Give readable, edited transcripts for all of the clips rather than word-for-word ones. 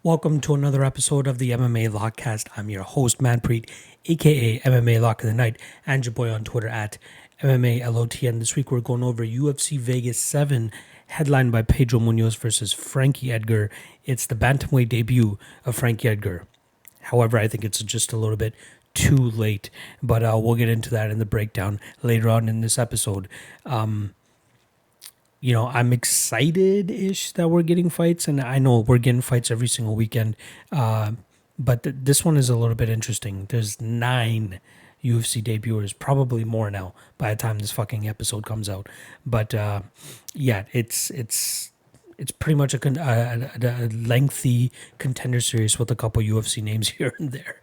Welcome to another episode of the MMA Lockcast. I'm your host, Manpreet, aka MMA Lock of the Night, and your boy on Twitter at MMALOTN. This week we're going over UFC Vegas 7, headlined by Pedro Munhoz versus Frankie Edgar. It's the bantamweight debut of Frankie Edgar. However, I think it's just a little bit too late, but we'll get into that in the breakdown later on in this episode. I'm excited-ish that we're getting fights, and I know we're getting fights every single weekend, but this one is a little bit interesting. There's 9 UFC debuters, probably more now by the time this fucking episode comes out. But it's pretty much a lengthy contender series with a couple UFC names here and there.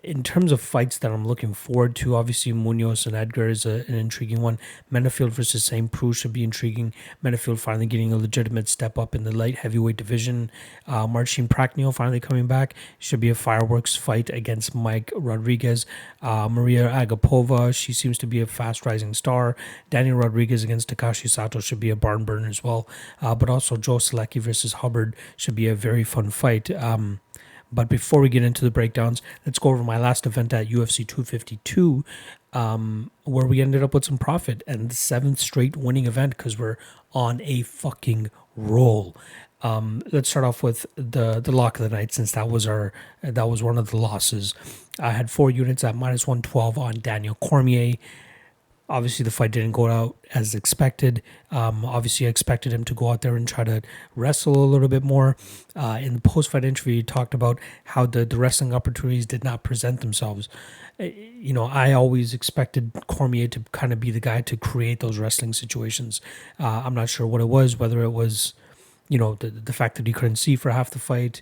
In terms of fights that I'm looking forward to, obviously Munhoz and Edgar is an intriguing one. Menifield versus Preux should be intriguing. Menifield finally getting a legitimate step up in the light heavyweight division. Marcin Prachnio finally coming back. Should be a fireworks fight against Mike Rodriguez. Mariya Agapova, she seems to be a fast rising star. Daniel Rodriguez against Takashi Sato should be a barn burner as well. But also Joe Solecki versus Hubbard should be a very fun fight. But before we get into the breakdowns, let's go over my last event at UFC 252, where we ended up with some profit and the 7th straight winning event because we're on a fucking roll. Let's start off with the lock of the night, since that was one of the losses. I had 4 units at minus 112 on Daniel Cormier. Obviously, the fight didn't go out as expected. Obviously, I expected him to go out there and try to wrestle a little bit more. In the post-fight interview, he talked about how the wrestling opportunities did not present themselves. I always expected Cormier to kind of be the guy to create those wrestling situations. I'm not sure what it was, whether it was, the fact that he couldn't see for half the fight,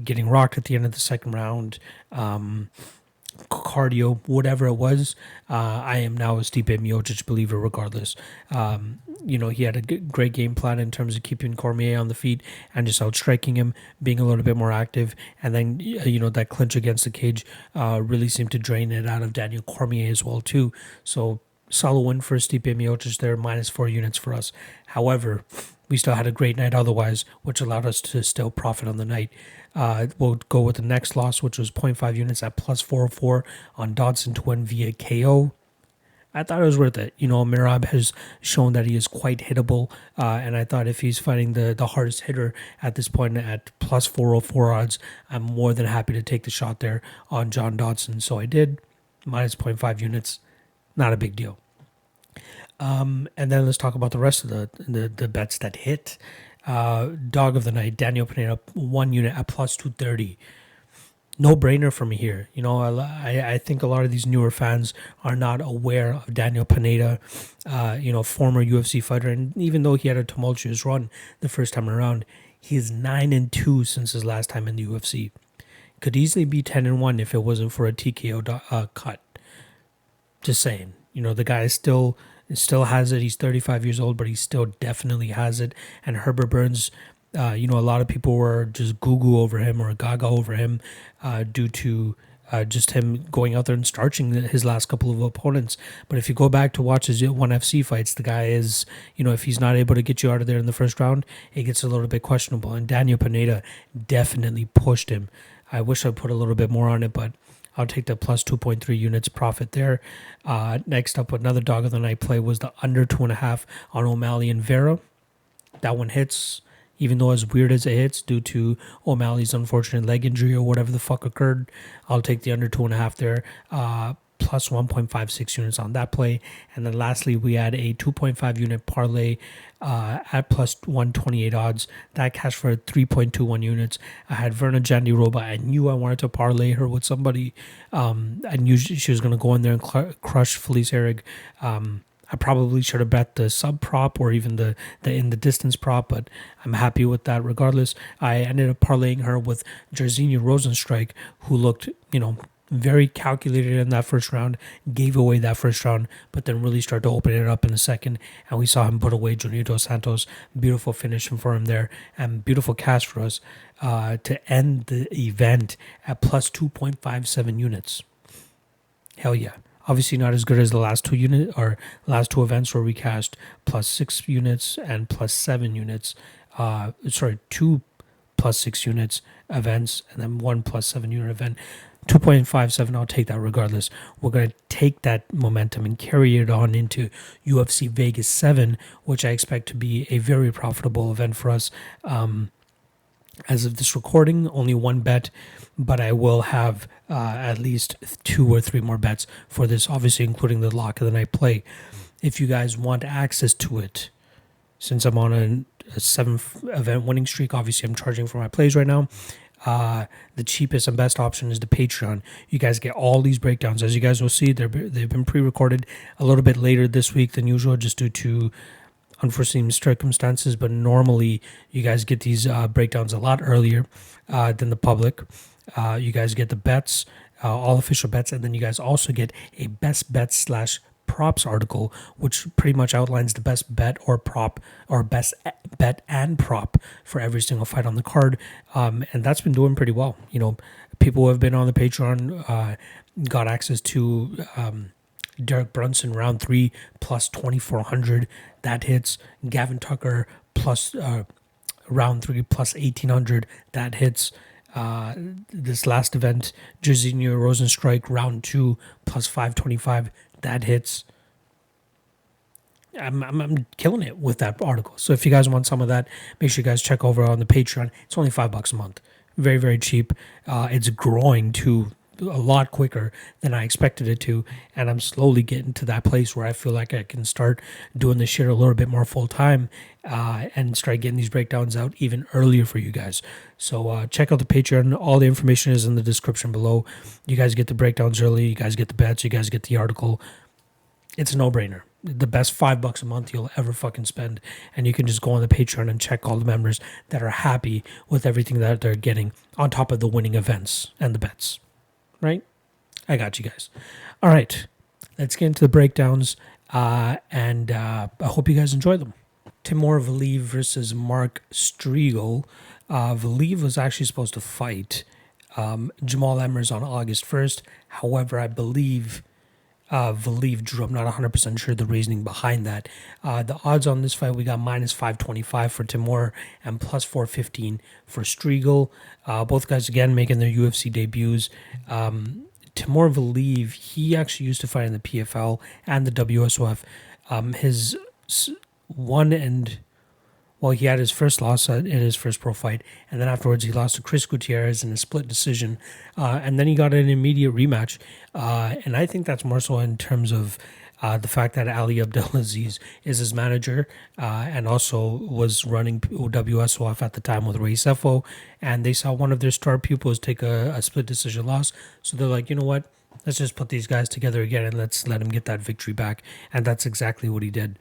getting rocked at the end of the second round, cardio, whatever it was. I am now a Stipe Miocic believer regardless. He had a great game plan in terms of keeping Cormier on the feet and just outstriking him, being a little bit more active. And then, that clinch against the cage really seemed to drain it out of Daniel Cormier as well too. So solid win for Stipe Miocic there, minus 4 units for us. However, we still had a great night otherwise, which allowed us to still profit on the night. We'll go with the next loss, which was 0.5 units at plus 404 on Dobson to win via KO. I thought it was worth it. Merab has shown that he is quite hittable, and I thought if he's fighting the hardest hitter at this point at plus 404 odds, I'm more than happy to take the shot there on John Dodson. So I did, minus 0.5 units, not a big deal. And then let's talk about the rest of the bets that hit. Dog of the night, Daniel Pineda, 1 unit at plus 230. No brainer for me here. I think a lot of these newer fans are not aware of Daniel Pineda, former UFC fighter. And even though he had a tumultuous run the first time around, he is 9-2 since his last time in the UFC. Could easily be 10-1 if it wasn't for a TKO cut. Just saying. The guy is still has it. He's 35 years old, but he still definitely has it. And Herbert Burns, a lot of people were just goo-goo over him or gaga over him due to just him going out there and starching his last couple of opponents. But if you go back to watch his ONE FC fights, the guy is, if he's not able to get you out of there in the first round, it gets a little bit questionable. And Daniel Pineda definitely pushed him. I wish I put a little bit more on it, but I'll take the plus 2.3 units profit there. Next up, another dog of the night play was the under 2.5 on O'Malley and Vera. That one hits, even though as weird as it hits due to O'Malley's unfortunate leg injury or whatever the fuck occurred. I'll take the under 2.5 there. Plus 1.56 units on that play. And then lastly, we had a 2.5 unit parlay at plus 128 odds. That cashed for 3.21 units. I had Verna Jandiroba. I knew I wanted to parlay her with somebody. I knew she was going to go in there and crush Felice Herrig. I probably should have bet the sub prop or even the in the distance prop, but I'm happy with that regardless. I ended up parlaying her with Jairzinho Rosenstrike, who looked, very calculated in that first round, gave away that first round, but then really started to open it up in the second, and we saw him put away Junior Dos Santos. Beautiful finish for him there, and beautiful cash for us to end the event at plus 2.57 units. Hell yeah. Obviously not as good as the last two events where we cashed plus 6 units and plus 7 units. 2 plus 6 units events, and then 1 plus 7 unit event. 2.57, I'll take that regardless. We're going to take that momentum and carry it on into UFC Vegas 7, which I expect to be a very profitable event for us. As of this recording, only one bet, but I will have at least 2 or 3 more bets for this, obviously including the lock of the night play. If you guys want access to it, since I'm on a 7th event winning streak, obviously I'm charging for my plays right now. The cheapest and best option is the Patreon. You guys get all these breakdowns. As you guys will see, they've been pre-recorded a little bit later this week than usual, just due to unforeseen circumstances. But normally, you guys get these breakdowns a lot earlier than the public. You guys get the bets, all official bets, and then you guys also get a best bets / props article, which pretty much outlines the best bet or prop, or best bet and prop for every single fight on the card. And that's been doing pretty well. You know, people who have been on the Patreon got access to Derek Brunson round 3 plus 2,400. That hits. Gavin Tucker plus round 3 plus 1,800. That hits. This last event, Jairzinho Rosenstrike round 2 plus 525. That hits. I'm killing it with that article. So if you guys want some of that, make sure you guys check over on the Patreon. It's only $5 a month. Very, very cheap. It's growing to a lot quicker than I expected it to, and I'm slowly getting to that place where I feel like I can start doing this shit a little bit more full time and start getting these breakdowns out even earlier for you guys. So check out the Patreon. All the information is in the description below. You guys get the breakdowns early. You guys get the bets. You guys get the article. It's a no-brainer. The best $5 a month you'll ever fucking spend, and you can just go on the Patreon and check all the members that are happy with everything that they're getting on top of the winning events and the bets. Right? I got you guys. All right. Let's get into the breakdowns, and I hope you guys enjoy them. Timur Valiev versus Mark Striegl. Valiev was actually supposed to fight Jamal Emmers on August 1st. However, I believe Valiev drew. I'm not 100% sure the reasoning behind that. The odds on this fight, we got minus 525 for Timur and plus 415 for Striegl. Both guys, again, making their UFC debuts. Timur Valiev, he actually used to fight in the PFL and the WSOF. He had his first loss in his first pro fight, and then afterwards he lost to Chris Gutierrez in a split decision, and then he got an immediate rematch, and I think that's more so in terms of the fact that Ali Abdelaziz is his manager, and also was running WSOF at the time with Ray Sefo, and they saw one of their star pupils take a split decision loss, so they're like, you know what, let's just put these guys together again and let's let him get that victory back, and that's exactly what he did.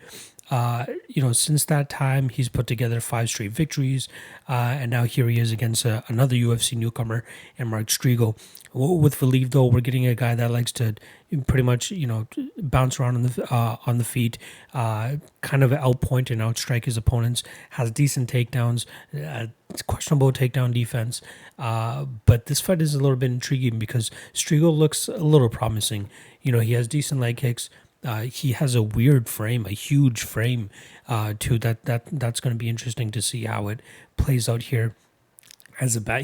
Since that time, he's put together 5 straight victories, and now here he is against another UFC newcomer, and Mark Striegl. With Valiev, though, we're getting a guy that likes to pretty much, bounce around on the feet, kind of outpoint and outstrike his opponents, has decent takedowns, questionable takedown defense, but this fight is a little bit intriguing because Striegl looks a little promising. He has decent leg kicks. He has a weird frame, a huge frame, too. That's going to be interesting to see how it plays out here.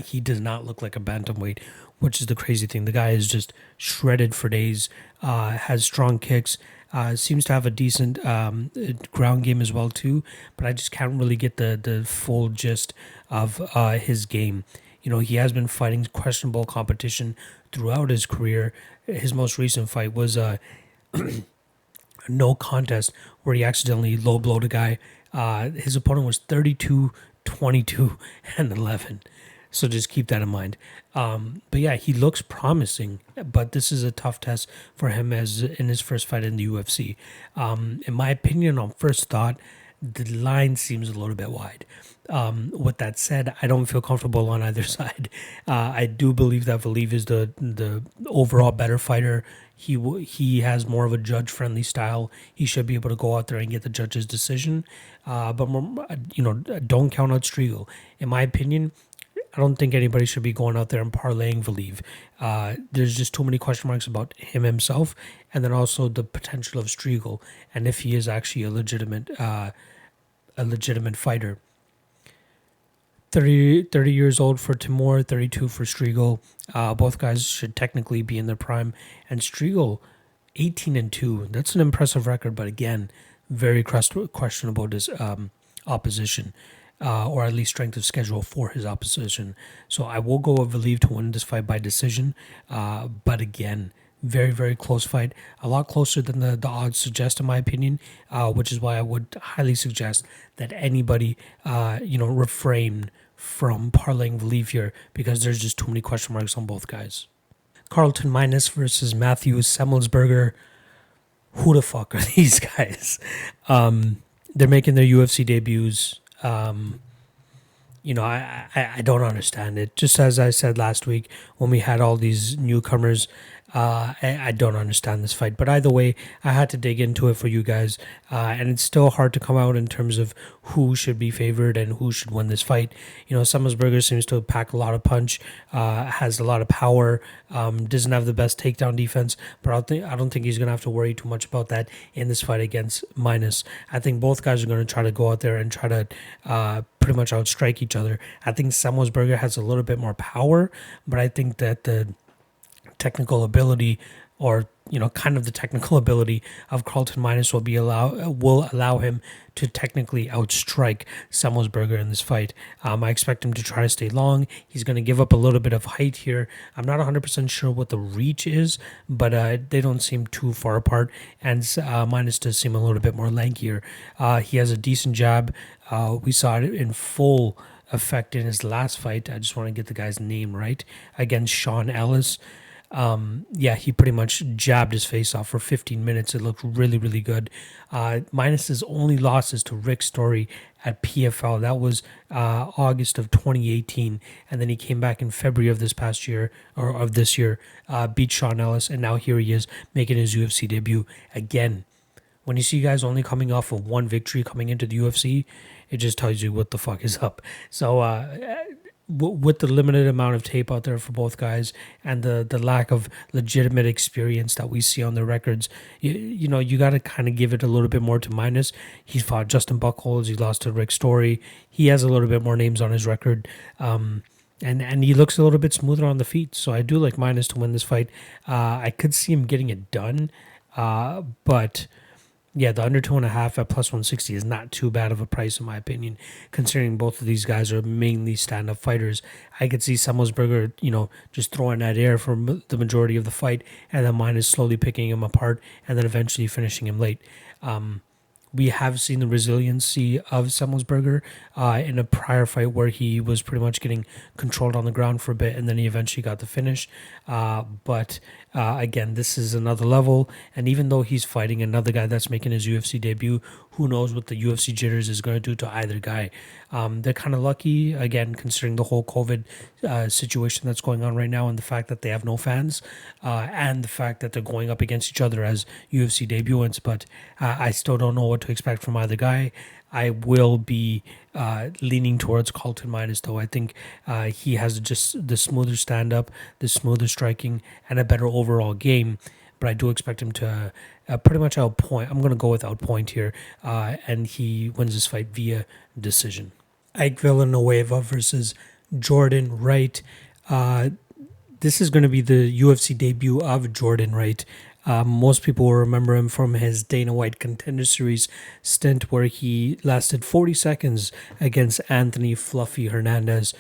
He does not look like a bantamweight, which is the crazy thing. The guy is just shredded for days. Has strong kicks. Seems to have a decent ground game as well too. But I just can't really get the full gist of his game. He has been fighting questionable competition throughout his career. His most recent fight was no contest where he accidentally low blowed a guy. His opponent was 32, 22, and 11. So just keep that in mind. But yeah, he looks promising, but this is a tough test for him as in his first fight in the UFC. In my opinion, on first thought, the line seems a little bit wide. With that said, I don't feel comfortable on either side. I do believe that Valiev is the overall better fighter. He has more of a judge-friendly style. He should be able to go out there and get the judge's decision. But don't count out Striegl. In my opinion, I don't think anybody should be going out there and parlaying Valiev. There's just too many question marks about him himself, and then also the potential of Striegl, and if he is actually a legitimate fighter. 30 years old for Timur, 32 for Striegl. Both guys should technically be in their prime. And Striegl, 18-2. That's an impressive record, but again, very questionable opposition, or at least strength of schedule for his opposition. So I will go with Valiev to win this fight by decision. But again, very, very close fight. A lot closer than the odds suggest, in my opinion, which is why I would highly suggest that anybody, refrain from parlaying Valiev here because there's just too many question marks on both guys. Carlton minus versus Matthews, Semelsberger. Who the fuck are these guys? They're making their UFC debuts. I don't understand it. Just as I said last week when we had all these newcomers, I don't understand this fight. But either way, I had to dig into it for you guys. And it's still hard to come out in terms of who should be favored and who should win this fight. Semelsberger seems to pack a lot of punch, has a lot of power, doesn't have the best takedown defense. But I don't think he's going to have to worry too much about that in this fight against Minus. I think both guys are going to try to go out there and try to pretty much outstrike each other. I think Semelsberger has a little bit more power, but I think that the technical ability, or kind of the technical ability of Carlton Minus will allow him to technically outstrike Semelsberger in this fight. I expect him to try to stay long. He's going to give up a little bit of height here. I'm not 100% sure what the reach is, but they don't seem too far apart, and Minus does seem a little bit more lankier. He has a decent jab. We saw it in full effect in his last fight. I just want to get the guy's name right, against Sean Ellis. He pretty much jabbed his face off for 15 minutes. It looked really, really good. Minus's only losses to Rick Story at PFL. That was August of 2018, and then he came back in February of this year, beat Sean Ellis, and now here he is making his UFC debut again. When you see guys only coming off of one victory coming into the UFC, it just tells you what the fuck is up. So with the limited amount of tape out there for both guys and the lack of legitimate experience that we see on the records, you got to kind of give it a little bit more to Minus. He's fought Justin Buchholz. He lost to Rick Story. He has a little bit more names on his record. And he looks a little bit smoother on the feet. So I do like Minus to win this fight. I could see him getting it done. But yeah, the under 2.5 at plus 160 is not too bad of a price, in my opinion, considering both of these guys are mainly stand-up fighters. I could see Semelsberger, just throwing that air for the majority of the fight, and then Minus slowly picking him apart, and then eventually finishing him late. We have seen the resiliency of Semelsberger in a prior fight where he was pretty much getting controlled on the ground for a bit, and then he eventually got the finish. But again, this is another level, and even though he's fighting another guy that's making his UFC debut, who knows what the UFC jitters is going to do to either guy. They're kind of lucky, again, considering the whole COVID situation that's going on right now, and the fact that they have no fans, and the fact that they're going up against each other as UFC debutants. But I still don't know what to expect from either guy. I will be leaning towards Carlton Minus, though. I think he has just the smoother stand-up, the smoother striking, and a better overall game. But I do expect him to pretty much outpoint. I'm going to go with outpoint here, and he wins this fight via decision. Ike Villanueva versus Jordan Wright. This is going to be the UFC debut of Jordan Wright. Most people will remember him from his Dana White Contender Series stint where he lasted 40 seconds against Anthony Fluffy Hernandez.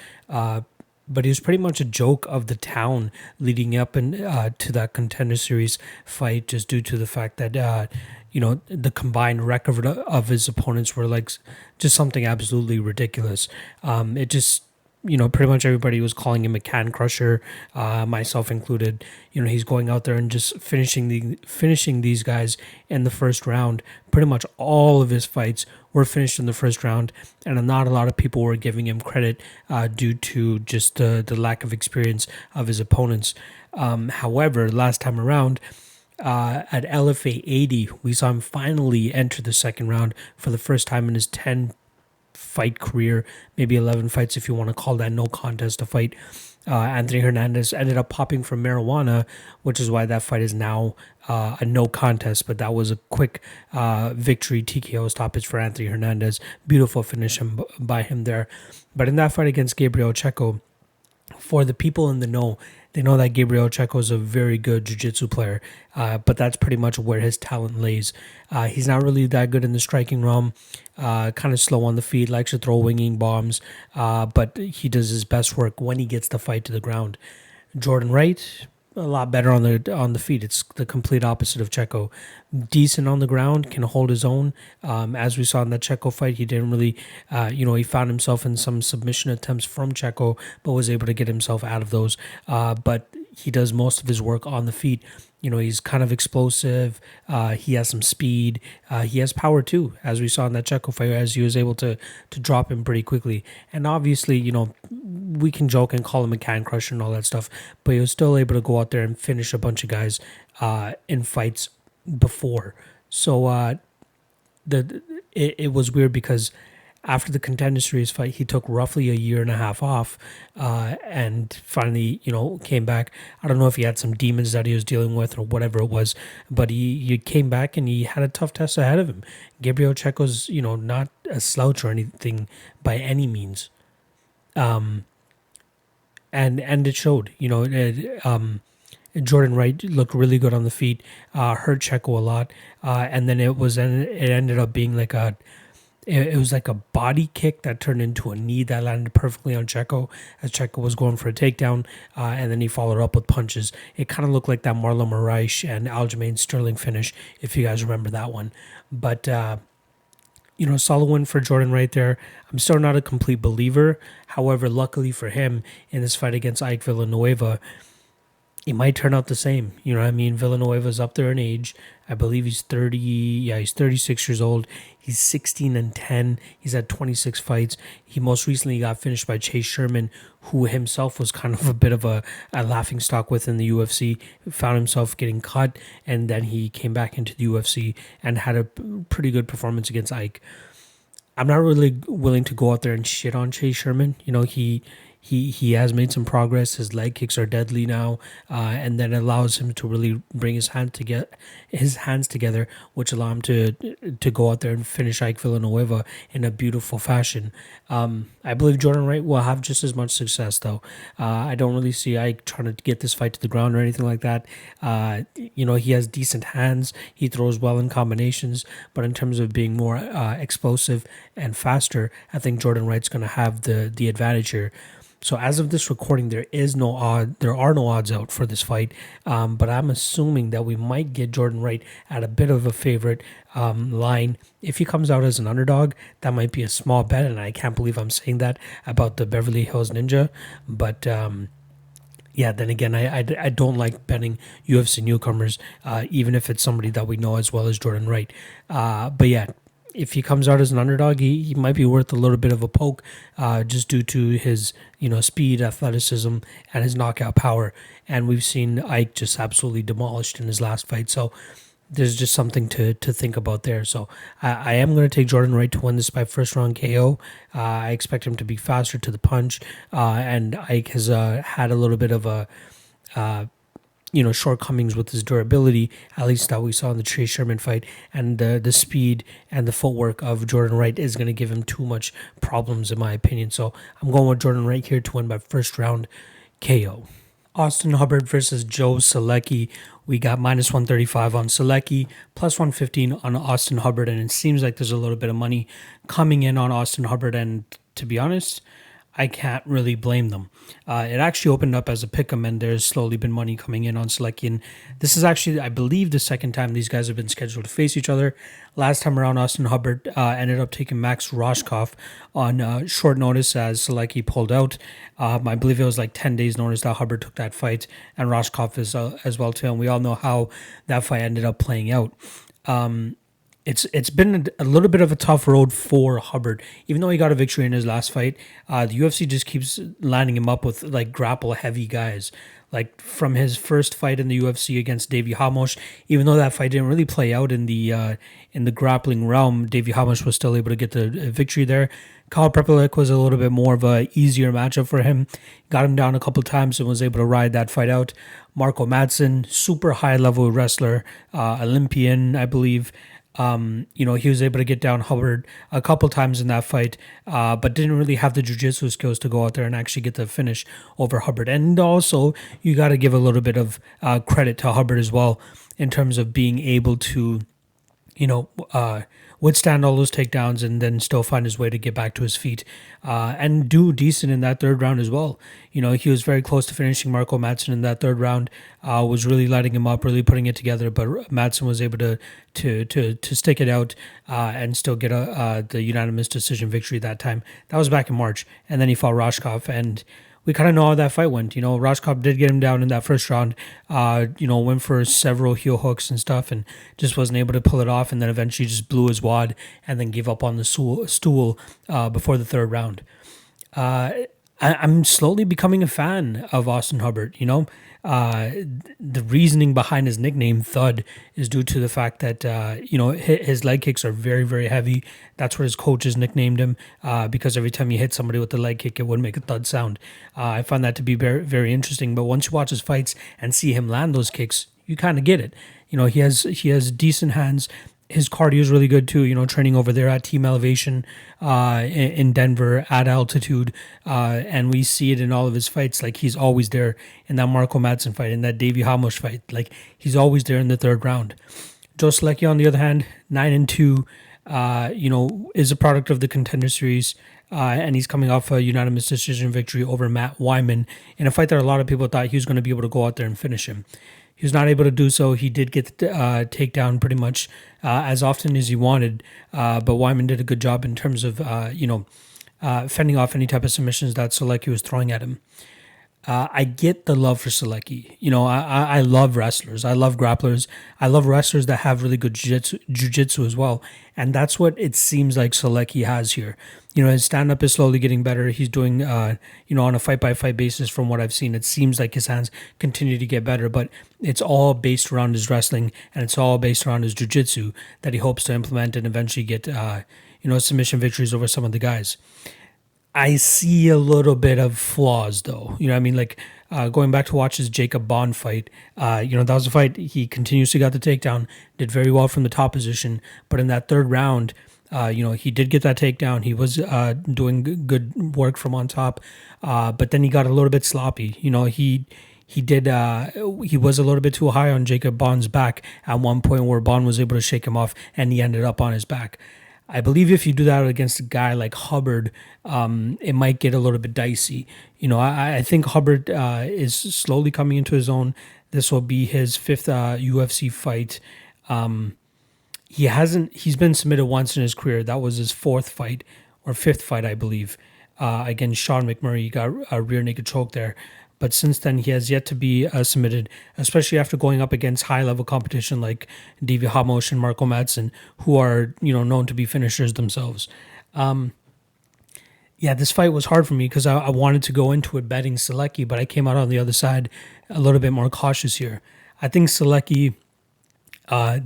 But he was pretty much a joke of the town leading up to that Contender Series fight, just due to the fact that the combined record of his opponents were like just something absolutely ridiculous. It just, pretty much everybody was calling him a can crusher, myself included. He's going out there and just finishing these guys in the first round. Pretty much all of his fights were finished in the first round, and not a lot of people were giving him credit due to just the lack of experience of his opponents. However, last time around, at LFA 80, we saw him finally enter the second round for the first time in his 10 fight career, maybe 11 fights if you want to call that no contest a fight. Anthony Hernandez ended up popping from marijuana, which is why that fight is now a no contest. But that was a quick victory TKO stoppage for Anthony Hernandez. Beautiful finish by him there. But in that fight against Gabriel Checo, for the people in the know, they know that Gabriel Checo is a very good jiu-jitsu player, but that's pretty much where his talent lays. He's not really that good in the striking realm, kind of slow on the feet, likes to throw winging bombs, but he does his best work when he gets the fight to the ground. Jordan Wright, a lot better on the feet. It's the complete opposite of Checo. Decent on the ground, can hold his own. As we saw in that Checo fight, he didn't really, he found himself in some submission attempts from Checo, but was able to get himself out of those. But he does most of his work on the feet. He's kind of explosive. He has some speed. He has power too, as we saw in that Checo fight, as he was able to drop him pretty quickly. And obviously, we can joke and call him a can crusher and all that stuff, but he was still able to go out there and finish a bunch of guys in fights before. So it was weird because after the Contender Series fight, he took roughly a year and a half off, and finally, came back. I don't know if he had some demons that he was dealing with or whatever it was, but he came back and he had a tough test ahead of him. Gabriel Checo's, not a slouch or anything by any means. And it showed, Jordan Wright looked really good on the feet, hurt Checo a lot, and then it ended up being like it was like a body kick that turned into a knee that landed perfectly on Checo as Checo was going for a takedown, and then he followed up with punches. It kind of looked like that Marlon Moraes and Aljamain Sterling finish, if you guys remember that one. But solid win for Jordan right there. I'm still not a complete believer. However, luckily for him, in this fight against Ike Villanueva, it might turn out the same. Villanueva's up there in age. I believe he's 30. Yeah, he's 36 years old. He's 16-10. He's had 26 fights. He most recently got finished by Chase Sherman, who himself was kind of a bit of a laughing stock within the UFC. Found himself getting cut, and then he came back into the UFC and had a pretty good performance against Ike. I'm not really willing to go out there and shit on Chase Sherman. He has made some progress. His leg kicks are deadly now, and then allows him to really bring his hands together, which allow him to go out there and finish Ike Villanueva in a beautiful fashion. I believe Jordan Wright will have just as much success, though. I don't really see Ike trying to get this fight to the ground or anything like that. He has decent hands. He throws well in combinations, but in terms of being more explosive and faster, I think Jordan Wright's going to have the advantage here. So as of this recording, there are no odds out for this fight, but I'm assuming that we might get Jordan Wright at a bit of a favorite line. If he comes out as an underdog, that might be a small bet, and I can't believe I'm saying that about the Beverly Hills Ninja. But then again, I don't like betting UFC newcomers, even if it's somebody that we know as well as Jordan Wright. But yeah, if he comes out as an underdog, he might be worth a little bit of a poke, just due to his speed, athleticism, and his knockout power. And we've seen Ike just absolutely demolished in his last fight. So there's just something to think about there. So I am going to take Jordan Wright to win this by first round KO. I expect him to be faster to the punch, and Ike has had a little bit of a shortcomings with his durability, at least that we saw in the Chase Sherman fight, and the speed and the footwork of Jordan Wright is going to give him too much problems, in my opinion. So I'm going with Jordan Wright here to win by first round KO. Austin Hubbard versus Joe Solecki. We got minus 135 on Solecki, plus 115 on Austin Hubbard, and it seems like there's a little bit of money coming in on Austin Hubbard, and to be honest, I can't really blame them. It actually opened up as a pick'em, and there's slowly been money coming in on Solecki. And this is actually, I believe, the second time these guys have been scheduled to face each other. Last time around, Austin Hubbard ended up taking Max Roshkoff on short notice as Solecki pulled out. I believe it was like 10 days notice that Hubbard took that fight, and Roshkoff is as well too. And we all know how that fight ended up playing out. it's been a little bit of a tough road for Hubbard. Even though he got a victory in his last fight, the UFC just keeps lining him up with like grapple heavy guys. Like from his first fight in the UFC against Davy Hamosh, even though that fight didn't really play out in the grappling realm, Davy Hamosh was still able to get the victory there. Kyle Prepelic was a little bit more of a easier matchup for him. Got him down a couple times and was able to ride that fight out. Marco Madsen, super high level wrestler, Olympian, I believe. He was able to get down Hubbard a couple times in that fight, but didn't really have the jiu-jitsu skills to go out there and actually get the finish over Hubbard. And also, you got to give a little bit of credit to Hubbard as well in terms of being able to, withstand all those takedowns and then still find his way to get back to his feet and do decent in that third round as well. He was very close to finishing Marco Madsen in that third round, was really lighting him up, really putting it together, but Madsen was able to stick it out and still get the unanimous decision victory that time. That was back in March, and then he fought Roshkov, and we kind of know how that fight went. Roshkov did get him down in that first round, went for several heel hooks and stuff and just wasn't able to pull it off, and then eventually just blew his wad and then gave up on the stool before the third round. I'm slowly becoming a fan of Austin Hubbard. The reasoning behind his nickname Thud is due to the fact that his leg kicks are very, very heavy. That's what his coaches nicknamed him, because every time you hit somebody with the leg kick, it would make a thud sound. I find that to be very, very interesting. But once you watch his fights and see him land those kicks, you kind of get it. He has decent hands. His cardio is really good too, training over there at Team Elevation in Denver at altitude. And we see it in all of his fights. Like, he's always there in that Marco Madsen fight, in that Davy Hamosh fight. Like, he's always there in the third round. Joe Solecki, on the other hand, 9-2, is a product of the Contender Series. And he's coming off a unanimous decision victory over Matt Wyman in a fight that a lot of people thought he was going to be able to go out there and finish him. He was not able to do so. He did get the takedown pretty much as often as he wanted, but Wyman did a good job in terms of fending off any type of submissions that Solecki was throwing at him. I get the love for Solecki. I love wrestlers. I love grapplers. I love wrestlers that have really good jiu-jitsu as well. And that's what it seems like Solecki has here. His stand-up is slowly getting better. He's doing, on a fight-by-fight basis from what I've seen. It seems like his hands continue to get better, but it's all based around his wrestling, and it's all based around his jiu-jitsu that he hopes to implement and eventually get, submission victories over some of the guys. I see a little bit of flaws, though. Going back to watch his Jacob Bond fight, that was a fight he continuously got the takedown, did very well from the top position, but in that third round, he did get that takedown. He was doing good work from on top, but then he got a little bit sloppy. He was a little bit too high on Jacob Bond's back at one point where Bond was able to shake him off, and he ended up on his back. I believe if you do that against a guy like Hubbard, it might get a little bit dicey. I think Hubbard is slowly coming into his own. This will be his fifth UFC fight. He's been submitted once in his career. That was his fourth fight or fifth fight, I believe. Against Sean McMurray, he got a rear naked choke there. But since then, he has yet to be submitted, especially after going up against high-level competition like Davy Hamosh and Marco Madsen, who are known to be finishers themselves. This fight was hard for me because I wanted to go into it betting Solecki, but I came out on the other side a little bit more cautious here. I think Solecki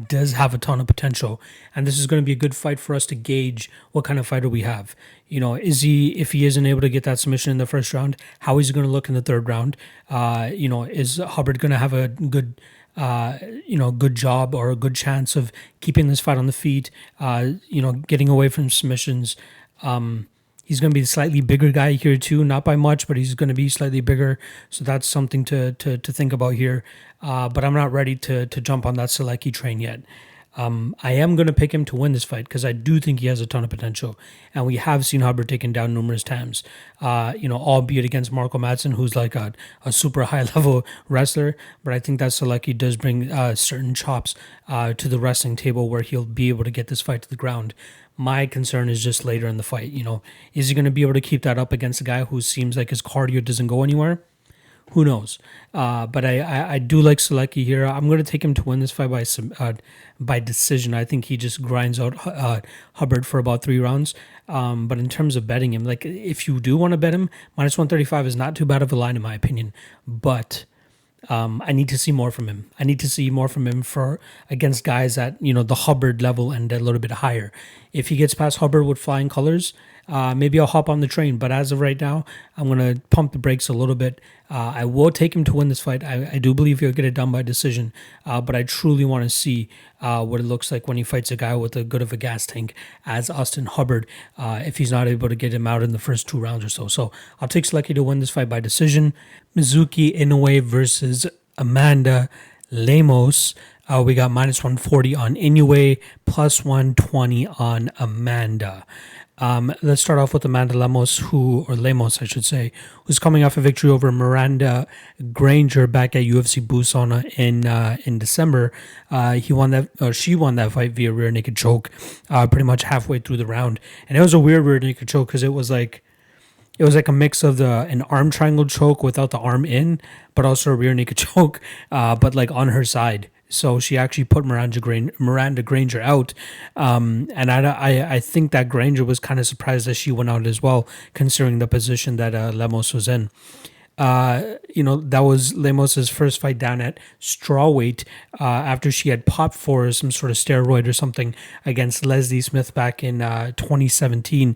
does have a ton of potential, and this is going to be a good fight for us to gauge what kind of fighter we have. If he isn't able to get that submission in the first round, how is he going to look in the third round? Is Hubbard going to have a good good job or a good chance of keeping this fight on the feet, getting away from submissions? He's going to be a slightly bigger guy here too, not by much, but he's going to be slightly bigger. So that's something to think about here. But I'm not ready to jump on that Solecki train yet. I am going to pick him to win this fight because I do think he has a ton of potential. And we have seen Hubbard taken down numerous times, albeit against Marco Madsen, who's like a super high-level wrestler. But I think that Solecki does bring certain chops to the wrestling table where he'll be able to get this fight to the ground. My concern is just later in the fight. Is he going to be able to keep that up against a guy who seems like his cardio doesn't go anywhere? Who knows? But I do like Solecki here. I'm going to take him to win this fight by decision. I think he just grinds out Hubbard for about 3 rounds. But in terms of betting him, like if you do want to bet him, -135 is not too bad of a line in my opinion. But I need to see more from him. I need to see more from him for against guys at the Hubbard level and a little bit higher. If he gets past Hubbard with flying colors, maybe I'll hop on the train. But as of right now, I'm gonna pump the brakes a little bit. I will take him to win this fight. I do believe he'll get it done by decision. But I truly want to see what it looks like when he fights a guy with a good of a gas tank as Austin Hubbard. If he's not able to get him out in the first 2 rounds or so, I'll take Solecki to win this fight by decision. Mizuki Inoue versus Amanda Lemos. We got -140 on Inoue, +120 on Amanda. Let's start off with Amanda Lemos, Lemos, I should say, who's coming off a victory over Miranda Granger back at UFC Busan in December. She won that fight via rear naked choke, pretty much halfway through the round, and it was a weird rear naked choke because it was like a mix of an arm triangle choke without the arm in, but also a rear naked choke, but like on her side. So she actually put Miranda Granger out, and I think that Granger was kind of surprised that she went out as well, considering the position that Lemos was in. That was Lemos's first fight down at strawweight after she had popped for some sort of steroid or something against Leslie Smith back in 2017.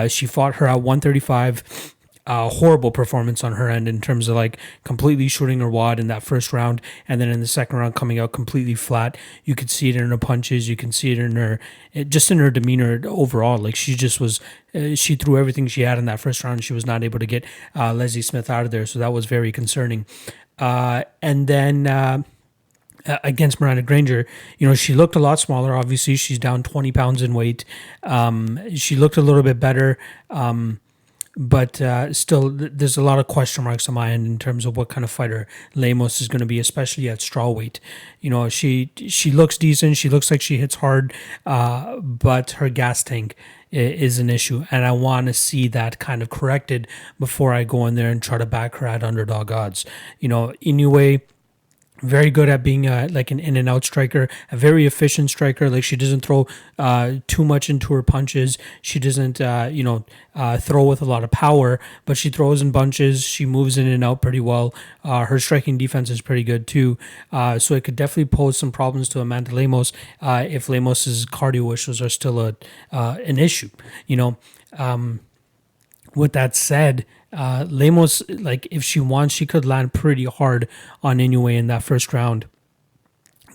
She fought her at 135. Horrible performance on her end in terms of like completely shooting her wad in that first round, and then in the second round coming out completely flat. You could see it in her punches, you can see it in her demeanor overall. Like she just was, she threw everything she had in that first round. She was not able to get Leslie Smith out of there, so that was very concerning. And then against Miranda Granger, she looked a lot smaller. Obviously, she's down 20 pounds in weight. She looked a little bit better. But still, there's a lot of question marks on my end in terms of what kind of fighter Lemos is going to be, especially at strawweight. She looks decent. She looks like she hits hard, but her gas tank is an issue, and I want to see that kind of corrected before I go in there and try to back her at underdog odds. Inoue, very good at being like an in and out striker, a very efficient striker. Like she doesn't throw too much into her punches. She doesn't throw with a lot of power, but she throws in bunches. She moves in and out pretty well. Her striking defense is pretty good too. So it could definitely pose some problems to Amanda Lemos if Lemos's cardio issues are still an issue. With that said, Lemos, like if she wants, she could land pretty hard on Inoue in that first round.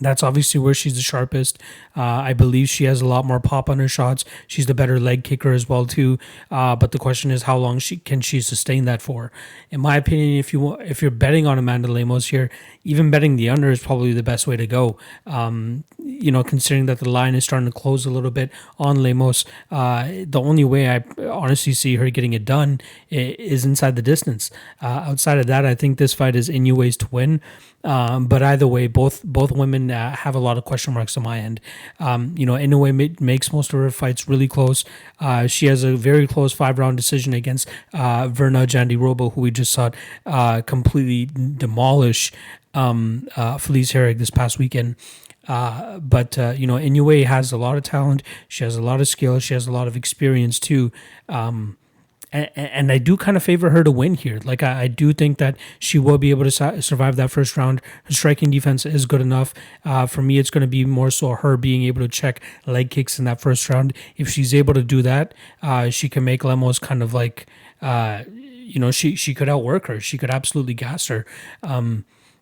That's obviously where she's the sharpest. I believe she has a lot more pop on her shots. She's the better leg kicker as well too. But the question is, how long can she sustain that for? In my opinion, if you're betting on Amanda Lemos here, even betting the under is probably the best way to go. Considering that the line is starting to close a little bit on Lemos, the only way I honestly see her getting it done is inside the distance. Outside of that, I think this fight is Inoue's to win. But either way, both women have a lot of question marks on my end. Inoue makes most of her fights really close. She has a very close 5-round decision against Virna Jandiroba, who we just saw completely demolish Felice Herrig this past weekend. But Inoue has a lot of talent. She has a lot of skill. She has a lot of experience too. And I do kind of favor her to win here. Like, I do think that she will be able to survive that first round. Her striking defense is good enough. For me, it's going to be more so her being able to check leg kicks in that first round. If she's able to do that, she can make Lemos kind of like, she could outwork her. She could absolutely gas her.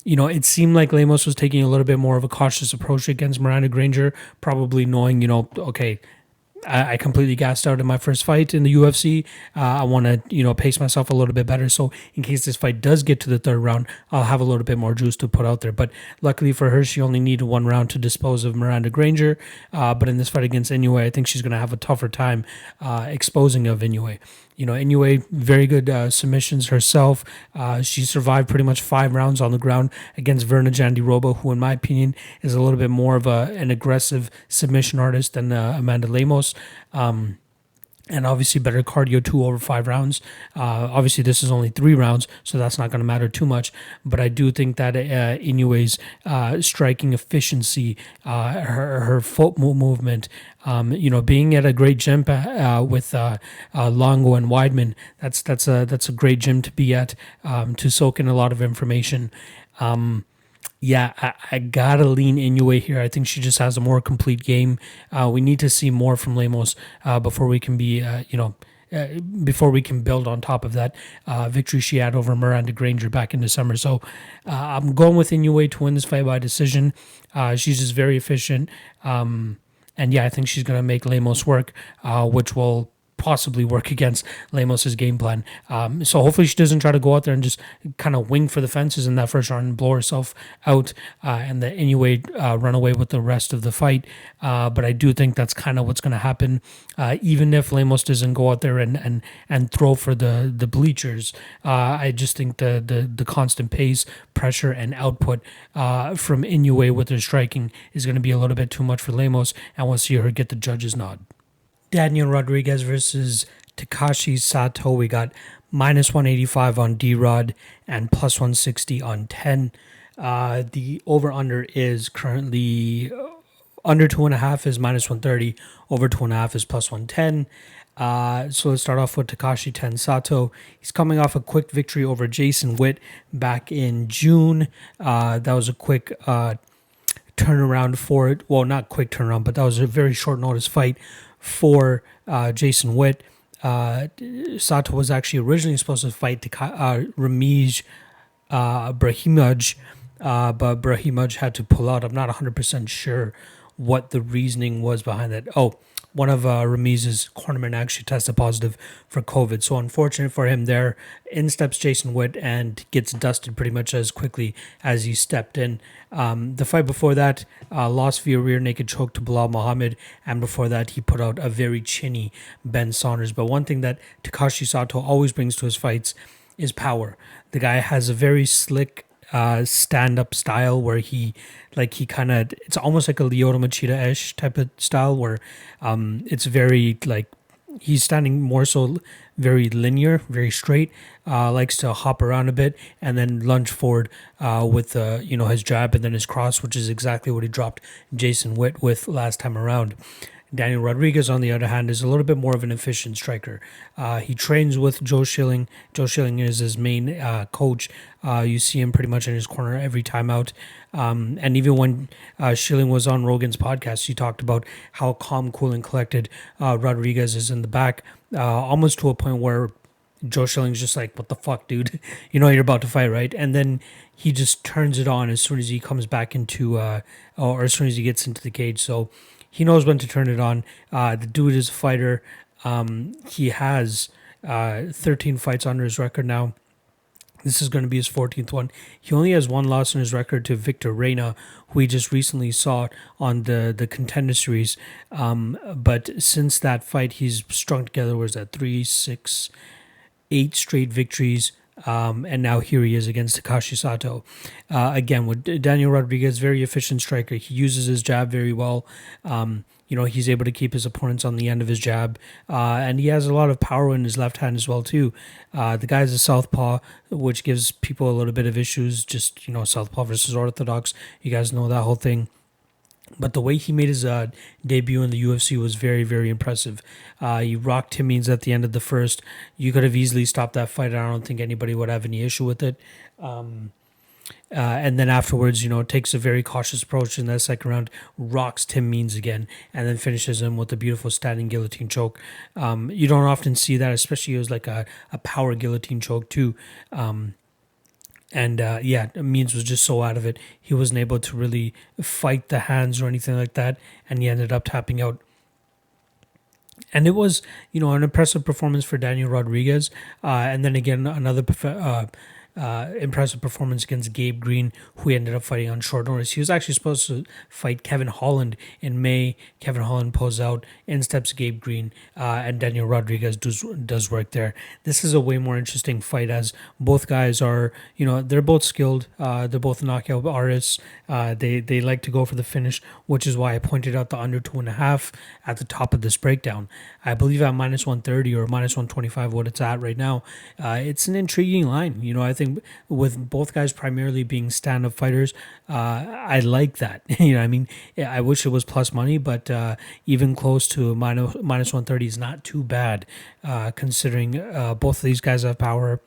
It seemed like Lemos was taking a little bit more of a cautious approach against Miranda Granger, probably knowing, okay, I completely gassed out in my first fight in the UFC. I want to, pace myself a little bit better. So in case this fight does get to the third round, I'll have a little bit more juice to put out there. But luckily for her, she only needed 1 round to dispose of Miranda Granger. But in this fight against Inoue, I think she's going to have a tougher time exposing of Inoue. Inoue, very good submissions herself. She survived pretty much 5 rounds on the ground against Virna Jandiroba, who in my opinion is a little bit more of an aggressive submission artist than Amanda Lemos. and obviously better cardio 2 over 5 rounds. Obviously, this is only 3 rounds, so that's not going to matter too much. But I do think that Inoue's striking efficiency, her foot movement, being at a great gym with Longo and Weidman, that's a great gym to be at, to soak in a lot of information. Yeah, I gotta lean Inoue here. I think she just has a more complete game. We need to see more from Lemos before we can be, before we can build on top of that victory she had over Miranda Granger back in December. So I'm going with Inoue to win this fight by decision. She's just very efficient. And yeah, I think she's going to make Lemos work, which will possibly work against Lemos's game plan. So hopefully she doesn't try to go out there and just kind of wing for the fences in that first round and blow herself out, and the Inoue run away with the rest of the fight. But I do think that's kind of what's going to happen. Even if Lemos doesn't go out there and throw for the bleachers, I just think the constant pace, pressure, and output from Inoue with her striking is going to be a little bit too much for Lemos, and we'll see her get the judge's nod. Daniel Rodriguez versus Takashi Sato. We got -185 on D-Rod and +160 on 10. The over-under is currently under 2.5 is -130. Over 2.5 is +110. So let's start off with Takashi 10 Sato. He's coming off a quick victory over Jason Witt back in June. That was a quick turnaround for it. Well, not quick turnaround, but that was a very short notice fight for Jason Witt. Sato was actually originally supposed to fight Ramiz Brahimaj, but Brahimaj had to pull out. I'm not 100% sure what the reasoning was behind that. Oh, one of Ramiz's cornermen actually tested positive for COVID. So unfortunate for him there. In steps Jason Witt and gets dusted pretty much as quickly as he stepped in. The fight before that, lost via rear naked choke to Bilal Muhammad. And before that, he put out a very chinny Ben Saunders. But one thing that Takashi Sato always brings to his fights is power. The guy has a very slick stand-up style where he kind of, it's almost like a Lyoto Machida-ish type of style where it's very like he's standing more so very linear, very straight, likes to hop around a bit and then lunge forward with his jab and then his cross, which is exactly what he dropped Jason Witt with last time around. Daniel Rodriguez, on the other hand, is a little bit more of an efficient striker. He trains with Joe Schilling. Joe Schilling is his main coach. You see him pretty much in his corner every time out. And even when Schilling was on Rogan's podcast, he talked about how calm, cool, and collected Rodriguez is in the back, almost to a point where Joe Schilling's just like, what the fuck, dude? You know you're about to fight, right? And then he just turns it on as soon as he comes back into, or as soon as he gets into the cage. So he knows when to turn it on. The dude is a fighter. He has 13 fights under his record now. This is going to be his 14th one. He only has one loss in his record to Victor Reina, who he just recently saw on the Contender Series. But since that fight, he's strung together, was that 3, 6, 8 straight victories. And now here he is against Takashi Sato. Again, with Daniel Rodriguez, very efficient striker. He uses his jab very well. He's able to keep his opponents on the end of his jab. And he has a lot of power in his left hand as well, too. The guy's a southpaw, which gives people a little bit of issues. Just, southpaw versus orthodox. You guys know that whole thing. But the way he made his debut in the UFC was very, very impressive. He rocked Tim Means at the end of the first. You could have easily stopped that fight. I don't think anybody would have any issue with it. And then afterwards, takes a very cautious approach in that second round, rocks Tim Means again, and then finishes him with a beautiful standing guillotine choke. You don't often see that, especially it was like a power guillotine choke too. Means was just so out of it. He wasn't able to really fight the hands or anything like that, and he ended up tapping out. And it was, an impressive performance for Daniel Rodriguez. And then again, another impressive performance against Gabe Green, who he ended up fighting on short notice. He was actually supposed to fight Kevin Holland in May. Kevin Holland pulls out, in steps Gabe Green, and Daniel Rodriguez does work there. This is a way more interesting fight, as both guys are, they're both skilled. They're both knockout artists. They like to go for the finish, which is why I pointed out the under 2.5 at the top of this breakdown. I believe at minus 130 or minus 125, what it's at right now, it's an intriguing line. I think with both guys primarily being stand-up fighters, I like that. I wish it was plus money, but even close to minus 130 is not too bad, considering both of these guys have power.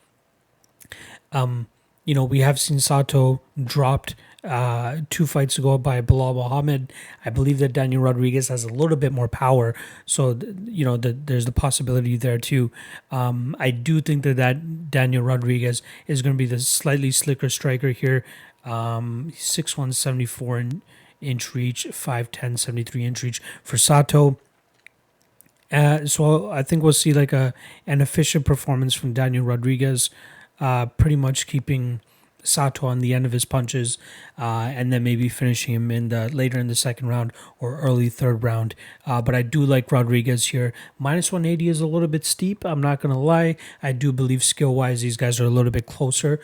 We have seen Sato dropped 2 fights ago by Bilal Muhammad. I believe that Daniel Rodriguez has a little bit more power, so there's the possibility there too. I do think that Daniel Rodriguez is going to be the slightly slicker striker here. 6'1", 74 inch reach, 5'10", 73 inch reach for Sato. So I think we'll see like an efficient performance from Daniel Rodriguez, pretty much keeping Sato on the end of his punches, and then maybe finishing him later in the second round or early third round. But I do like Rodriguez here. Minus 180 is a little bit steep, I'm not going to lie. I do believe skill-wise these guys are a little bit closer.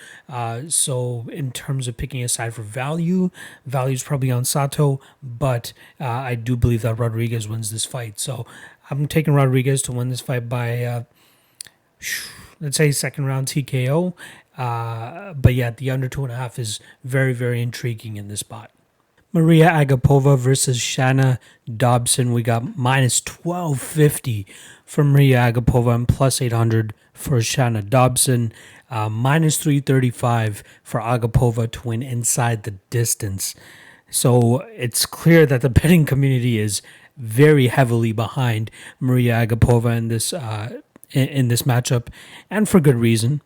So in terms of picking a side for value is probably on Sato, but I do believe that Rodriguez wins this fight. So I'm taking Rodriguez to win this fight by, let's say, second round TKO. But yeah, the under 2.5 is very, very intriguing in this spot. Mariya Agapova versus Shana Dobson. We got minus 1250 for Mariya Agapova and plus 800 for Shana Dobson. Minus 335 for Agapova to win inside the distance. So it's clear that the betting community is very heavily behind Mariya Agapova in this matchup, and for good reason.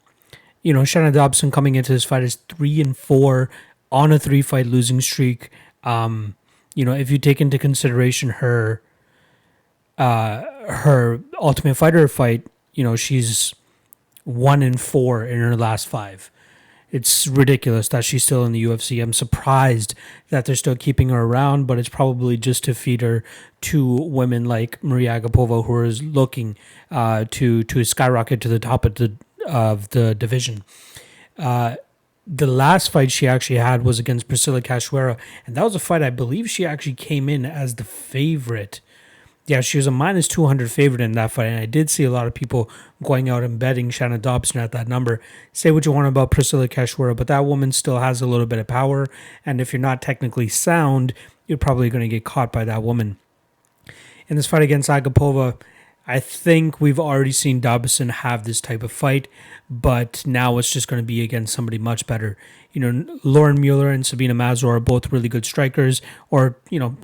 Shana Dobson coming into this fight is 3-4 on a 3-fight losing streak. If you take into consideration her Ultimate Fighter fight, she's 1-4 in her last 5. It's ridiculous that she's still in the UFC. I'm surprised that they're still keeping her around, but it's probably just to feed her to women like Mariya Agapova, who is looking to skyrocket to the top of the division. The last fight she actually had was against Priscilla Cachoeira, and that was a fight I believe she actually came in as the favorite. Yeah, she was a minus 200 favorite in that fight, and I did see a lot of people going out and betting Shana Dobson at that number. Say what you want about Priscilla Cachoeira, but that woman still has a little bit of power, and if you're not technically sound, you're probably going to get caught by that woman. In this fight against Agapova, I think we've already seen Dobson have this type of fight, but now it's just going to be against somebody much better. Lauren Mueller and Sabina Mazo are both really good strikers, or,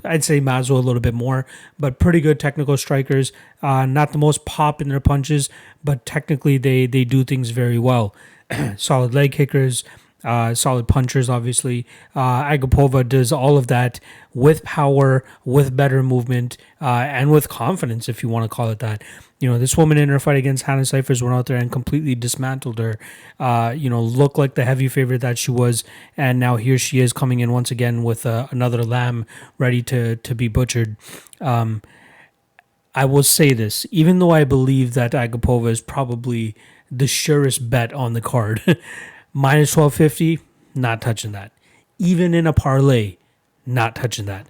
I'd say Mazo a little bit more, but pretty good technical strikers. Not the most pop in their punches, but technically they do things very well. Solid leg kickers, solid punchers, obviously. Agapova does all of that with power, with better movement, and with confidence, if you want to call it that. This woman in her fight against Hannah Cifers went out there and completely dismantled her. Looked like the heavy favorite that she was, and now here she is coming in once again with another lamb ready to be butchered. I will say this, even though I believe that Agapova is probably the surest bet on the card, minus 1250, not touching that. Even in a parlay, not touching that.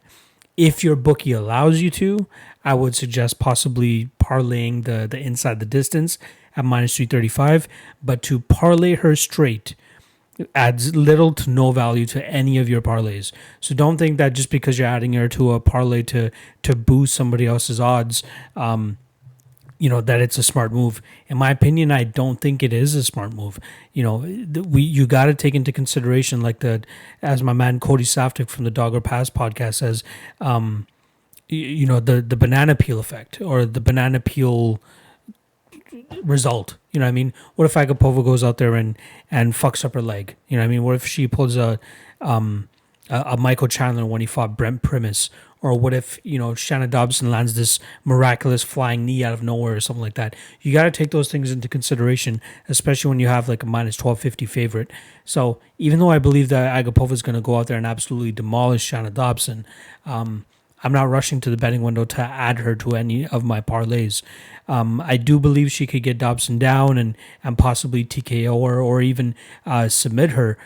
If your bookie allows you to, I would suggest possibly parlaying the inside the distance at minus 335. But to parlay her straight adds little to no value to any of your parlays. So don't think that just because you're adding her to a parlay to boost somebody else's odds, that it's a smart move. In my opinion, I don't think it is a smart move. You got to take into consideration, as my man Cody Saftik from the Dogger Pass podcast says, the banana peel effect, or the banana peel result. What if Agapova goes out there and fucks up her leg? What if she pulls a a Michael Chandler when he fought Brent Primus? Or what if, Shana Dobson lands this miraculous flying knee out of nowhere or something like that? You got to take those things into consideration, especially when you have like a minus 1250 favorite. So even though I believe that Agapova is going to go out there and absolutely demolish Shana Dobson, I'm not rushing to the betting window to add her to any of my parlays. I do believe she could get Dobson down and possibly TKO her or even submit her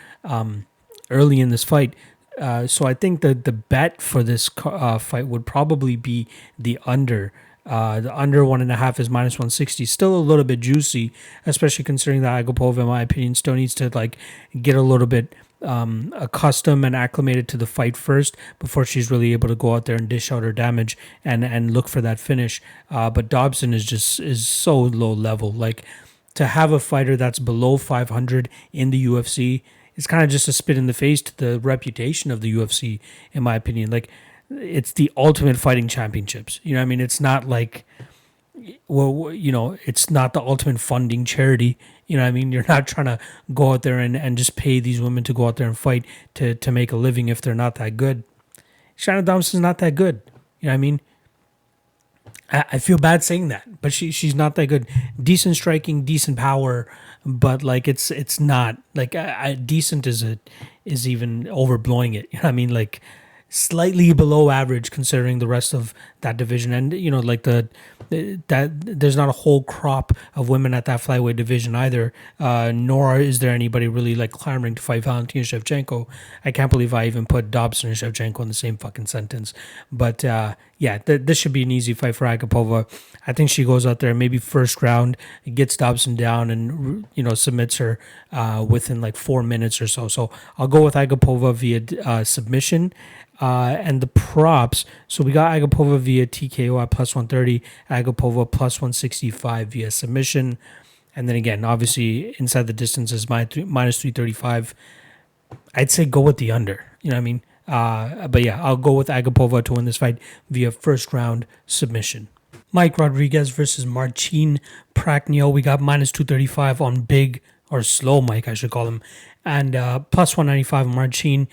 early in this fight. So I think that the bet for this fight would probably be the under. The under 1.5 is minus 160. Still a little bit juicy, especially considering that Agapova, in my opinion, still needs to like get a little bit accustomed and acclimated to the fight first before she's really able to go out there and dish out her damage and look for that finish. But Dobson is so low level. Like, to have a fighter that's below 500 in the UFC, it's kind of just a spit in the face to the reputation of the UFC, in my opinion. Like, it's the ultimate fighting championships. You know what I mean? It's not like, well, it's not the ultimate funding charity. You know what I mean? You're not trying to go out there and just pay these women to go out there and fight to make a living if they're not that good. Shana Dobson's not that good. You know what I mean? I feel bad saying that, but she's not that good. Decent striking, decent power, but like it's not like decent is even overblowing it. You know what I mean? Like slightly below average considering the rest of that division, and like that there's not a whole crop of women at that flyweight division either. Nor is there anybody really like clamoring to fight Valentina Shevchenko. I can't believe I even put Dobson and Shevchenko in the same fucking sentence. But this should be an easy fight for Agapova. I think she goes out there maybe first round, gets Dobson down, and submits her within like 4 minutes or so. So I'll go with Agapova via submission. And the props, so we got Agapova via TKO at plus 130, Agapova plus 165 via submission. And then again, obviously, inside the distance is minus 335. I'd say go with the under, you know what I mean? But yeah, I'll go with Agapova to win this fight via first round submission. Mike Rodriguez versus Marcin Prachnio. We got minus 235 on big, or slow Mike, I should call him, and plus 195 on Marcin.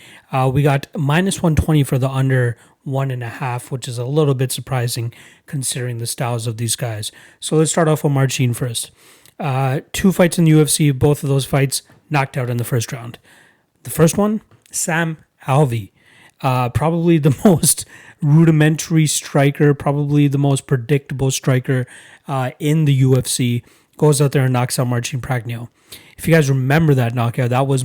We got minus 120 for the under 1.5, which is a little bit surprising considering the styles of these guys. So let's start off with Marcin first. 2 fights in the UFC, both of those fights knocked out in the first round. The first one, Sam Alvey. Probably the most rudimentary striker, probably the most predictable striker in the UFC, goes out there and knocks out Marcin Prachnio. If you guys remember that knockout, that was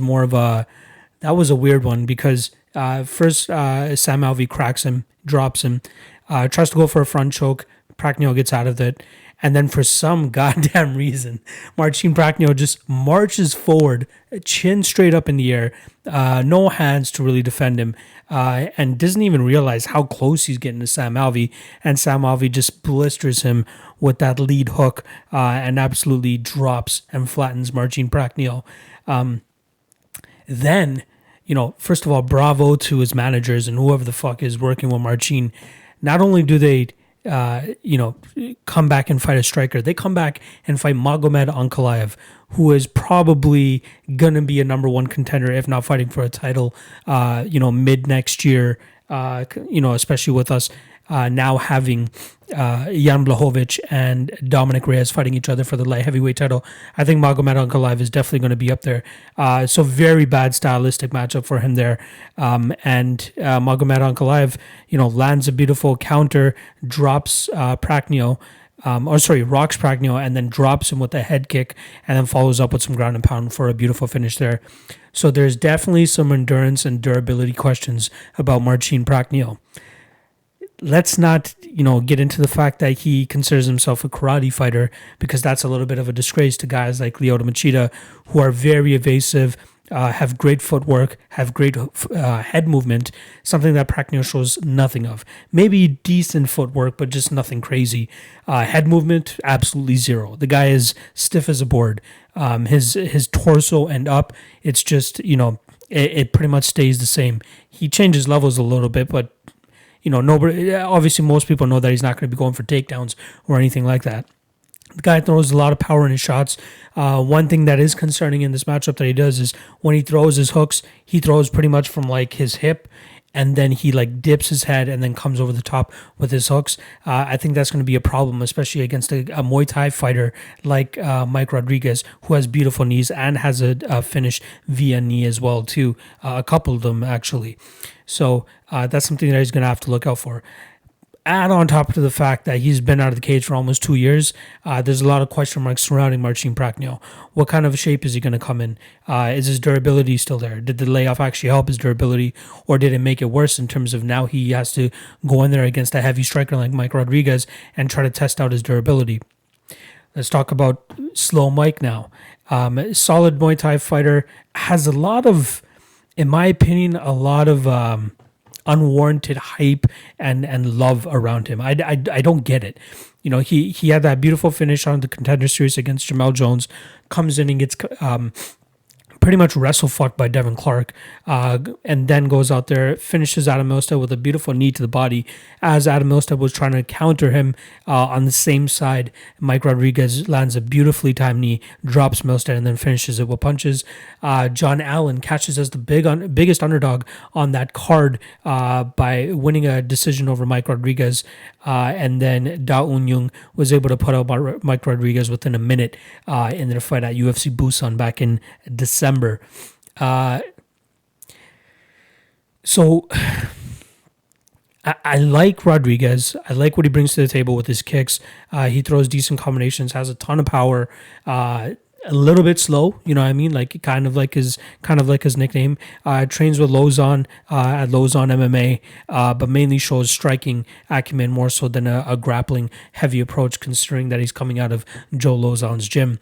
a weird one because first Sam Alvey cracks him, drops him, tries to go for a front choke. Prachnio gets out of it. And then for some goddamn reason, Marcin Prachnio just marches forward, chin straight up in the air, no hands to really defend him, and doesn't even realize how close he's getting to Sam Alvey. And Sam Alvey just blisters him with that lead hook and absolutely drops and flattens Marcin Prachnio. Then, first of all, bravo to his managers and whoever the fuck is working with Marcin. Not only do they come back and fight a striker, they come back and fight Magomed Ankalaev, who is probably going to be a number 1 contender, if not fighting for a title, mid next year, especially with us now having Jan Blachowicz and Dominic Reyes fighting each other for the light heavyweight title. I think Magomed Ankalaev is definitely going to be up there. So very bad stylistic matchup for him there. And Magomed Ankalaev, lands a beautiful counter, drops Prachnio, rocks Prachnio, and then drops him with a head kick, and then follows up with some ground and pound for a beautiful finish there. So there's definitely some endurance and durability questions about Marcin Prachnio. Let's not, get into the fact that he considers himself a karate fighter, because that's a little bit of a disgrace to guys like Lyoto Machida, who are very evasive, have great footwork, have great head movement, something that Prachnio shows nothing of. Maybe decent footwork, but just nothing crazy. Head movement, absolutely zero. The guy is stiff as a board. His torso and up, it's just, it pretty much stays the same. He changes levels a little bit, but nobody. Obviously, most people know that he's not going to be going for takedowns or anything like that. The guy throws a lot of power in his shots. One thing that is concerning in this matchup that he does is when he throws his hooks, he throws pretty much from like his hip, and then he like dips his head and then comes over the top with his hooks. I think that's going to be a problem, especially against a Muay Thai fighter like Mike Rodriguez, who has beautiful knees and has a finish via knee as well too. A couple of them actually. So that's something that he's going to have to look out for. Add on top to the fact that he's been out of the cage for almost 2 years, there's a lot of question marks surrounding Marcin Prachnio. What kind of shape is he going to come in? Is his durability still there? Did the layoff actually help his durability, or did it make it worse in terms of now he has to go in there against a heavy striker like Mike Rodriguez and try to test out his durability? Let's talk about Slow Mike now. Solid Muay Thai fighter, has a lot of, in my opinion, unwarranted hype and love around him. I don't get it. You know, he had that beautiful finish on the Contender Series against Jamel Jones, comes in and gets pretty much wrestle fucked by Devin Clark, and then goes out there, finishes Adam Milstead with a beautiful knee to the body as Adam Milstead was trying to counter him on the same side. Mike Rodriguez lands a beautifully timed knee, drops Milstead, and then finishes it with punches. John Allen catches as the biggest underdog on that card by winning a decision over Mike Rodriguez, and then Da Un-Young was able to put out Mike Rodriguez within a minute in their fight at UFC Busan back in December. So I like Rodriguez. I like what he brings to the table with his kicks. He throws decent combinations, has a ton of power. A little bit slow, you know what I mean? Like kind of like his nickname. Trains with Lozon at Lozon MMA, but mainly shows striking acumen more so than a grappling heavy approach, considering that he's coming out of Joe Lozon's gym.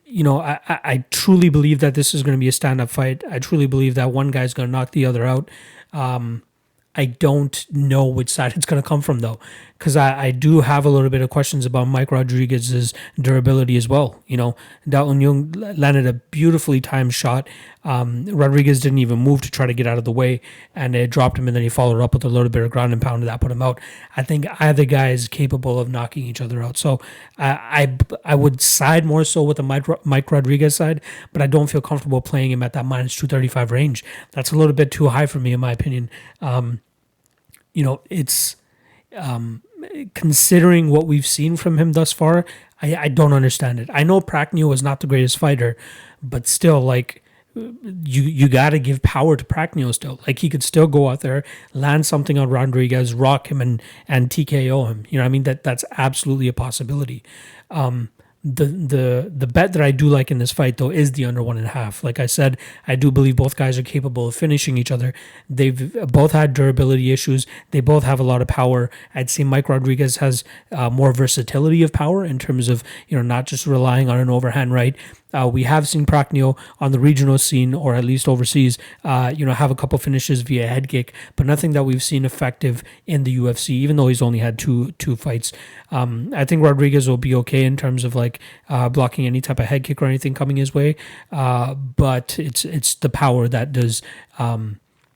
You know, I truly believe that this is going to be a stand-up fight. I truly believe that one guy's going to knock the other out. I don't know which side it's going to come from, though, because I do have a little bit of questions about Mike Rodriguez's durability as well. You know, Da Un-Young landed a beautifully timed shot. Rodriguez didn't even move to try to get out of the way, and it dropped him, and then he followed up with a little bit of ground and pound, and that put him out. I think either guy is capable of knocking each other out. So I would side more so with the Mike Rodriguez side, but I don't feel comfortable playing him at that minus 235 range. That's a little bit too high for me, in my opinion. You know, it's considering what we've seen from him thus far, I don't understand it. I know Prachnio is not the greatest fighter, but still, like, you got to give power to Prachnio still. Like, he could still go out there, land something on Rodriguez, rock him, and TKO him. You know what I mean? That's absolutely a possibility. The bet that I do like in this fight, though, is the under 1.5. Like I said, I do believe both guys are capable of finishing each other. They've both had durability issues. They both have a lot of power. I'd say Mike Rodriguez has more versatility of power in terms of, you know, not just relying on an overhand right. We have seen Prachnio on the regional scene, or at least overseas, you know, have a couple finishes via head kick, but nothing that we've seen effective in the UFC, even though he's only had two fights. I think Rodriguez will be okay in terms of like blocking any type of head kick or anything coming his way, but it's the power that does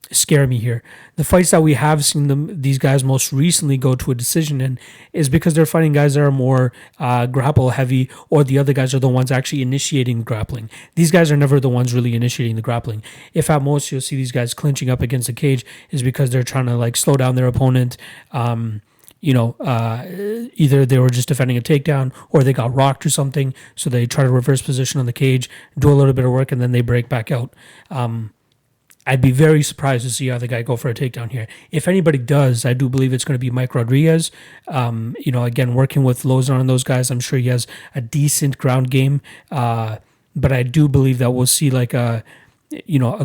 scare me here. The fights that we have seen these guys most recently go to a decision in is because they're fighting guys that are more grapple heavy, or the other guys are the ones actually initiating grappling. These guys are never the ones really initiating the grappling. If at most you'll see these guys clinching up against the cage, is because they're trying to like slow down their opponent. You know, either they were just defending a takedown or they got rocked or something, so they try to reverse position on the cage, do a little bit of work, and then they break back out. I'd be very surprised to see either guy go for a takedown here. If anybody does, I do believe it's going to be Mike Rodriguez. You know, again, working with Lozon and those guys, I'm sure he has a decent ground game. But I do believe that we'll see like a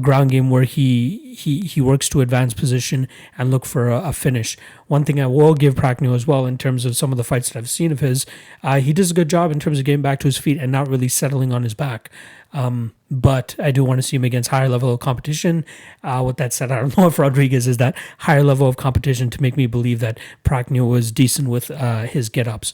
ground game where he works to advance position and look for a finish. One thing I will give Prachnio as well in terms of some of the fights that I've seen of his, he does a good job in terms of getting back to his feet and not really settling on his back. But I do want to see him against higher level of competition. With that said, I don't know if Rodriguez is that higher level of competition to make me believe that Prachnio was decent with his get-ups.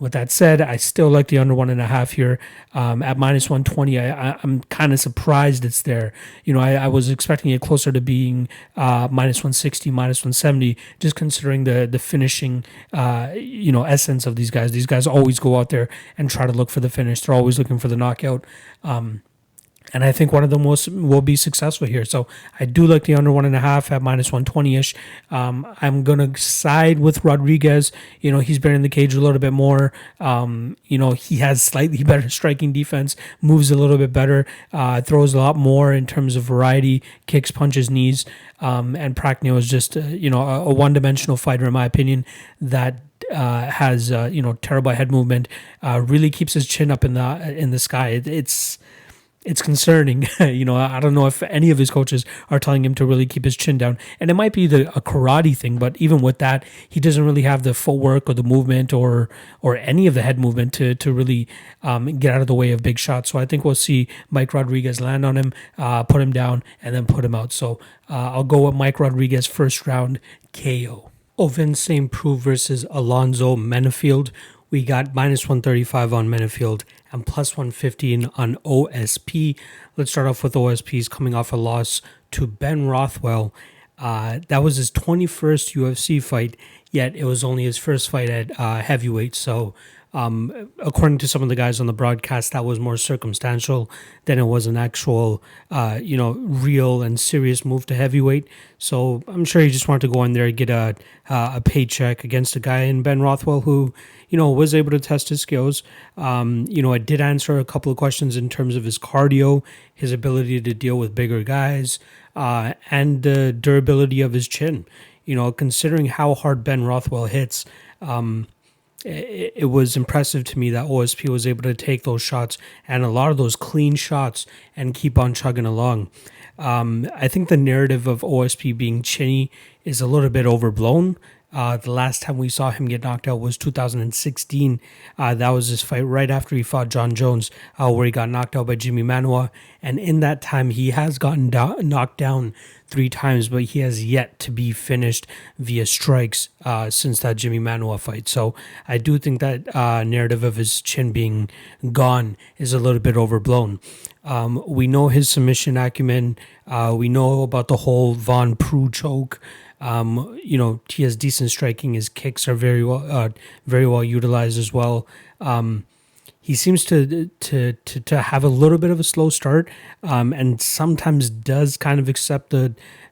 With that said, I still like the under 1.5 here at -120. I'm kind of surprised it's there. I was expecting it closer to being -160, -170, just considering the finishing, essence of these guys. These guys always go out there and try to look for the finish. They're always looking for the knockout. And I think one of them will be successful here. So I do like the under 1.5 at -120-ish. I'm going to side with Rodriguez. He's been in the cage a little bit more. He has slightly better striking defense, moves a little bit better, throws a lot more in terms of variety, kicks, punches, knees. And Prachnio is just, a one-dimensional fighter, in my opinion, that has, terrible head movement, really keeps his chin up in the sky. It's concerning. I don't know if any of his coaches are telling him to really keep his chin down. And it might be a karate thing, but even with that, he doesn't really have the footwork or the movement or any of the head movement to really get out of the way of big shots. So I think we'll see Mike Rodriguez land on him, put him down, and then put him out. So I'll go with Mike Rodriguez first round KO. Ovince Preux versus Alonzo Menifield. We got -135 on Menifield and +115 on OSP. Let's start off with OSP's coming off a loss to Ben Rothwell. That was his 21st UFC fight, yet it was only his first fight at heavyweight. So according to some of the guys on the broadcast, that was more circumstantial than it was an actual, real and serious move to heavyweight. So I'm sure he just wanted to go in there and get a paycheck against a guy in Ben Rothwell who, was able to test his skills. It did answer a couple of questions in terms of his cardio, his ability to deal with bigger guys, and the durability of his chin. Considering how hard Ben Rothwell hits, it was impressive to me that OSP was able to take those shots and a lot of those clean shots and keep on chugging along. I think the narrative of OSP being chinny is a little bit overblown. The last time we saw him get knocked out was 2016. That was his fight right after he fought John Jones, where he got knocked out by Jimmy Manuwa. And in that time, he has gotten knocked down 3 times, but he has yet to be finished via strikes since that Jimmy Manuwa fight. So I do think that narrative of his chin being gone is a little bit overblown. We know his submission acumen. We know about the whole Von Preux choke. He has decent striking. His kicks are very well utilized as well. He seems to have a little bit of a slow start, and sometimes does kind of accept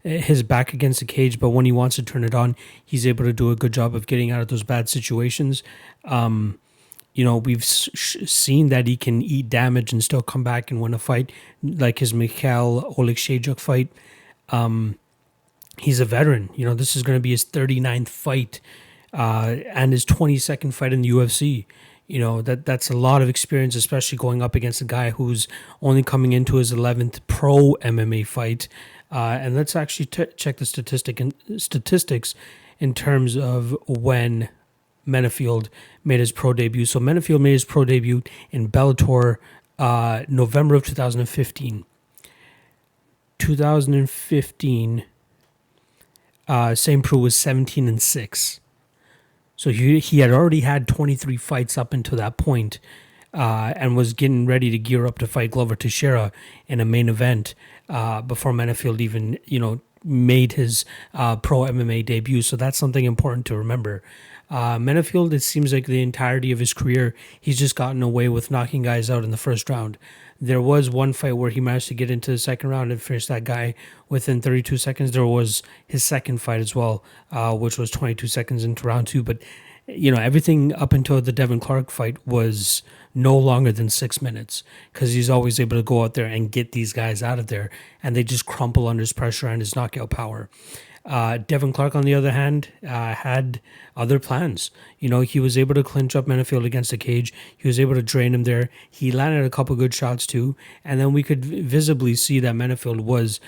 his back against the cage. But when he wants to turn it on, he's able to do a good job of getting out of those bad situations. We've seen that he can eat damage and still come back and win a fight, like his Mikhail Oleksiejczuk fight. He's a veteran. This is going to be his 39th fight and his 22nd fight in the UFC. That's a lot of experience, especially going up against a guy who's only coming into his 11th pro MMA fight. And let's actually check the statistics in terms of when Menifield made his pro debut. So Menifield made his pro debut in Bellator November of 2015. 2015... Preux was 17-6. So he had already had 23 fights up until that point, and was getting ready to gear up to fight Glover Teixeira in a main event before Menifield even, made his pro MMA debut. So that's something important to remember. Menifield, it seems like the entirety of his career, he's just gotten away with knocking guys out in the first round. There was one fight where he managed to get into the second round and finish that guy within 32 seconds. There was his second fight as well, which was 22 seconds into round 2. But, everything up until the Devin Clark fight was no longer than 6 minutes, because he's always able to go out there and get these guys out of there, and they just crumple under his pressure and his knockout power. Devin Clark, on the other hand, had other plans. He was able to clinch up Menifield against the cage. He was able to drain him there. He landed a couple good shots too. And then we could visibly see that Menifield was,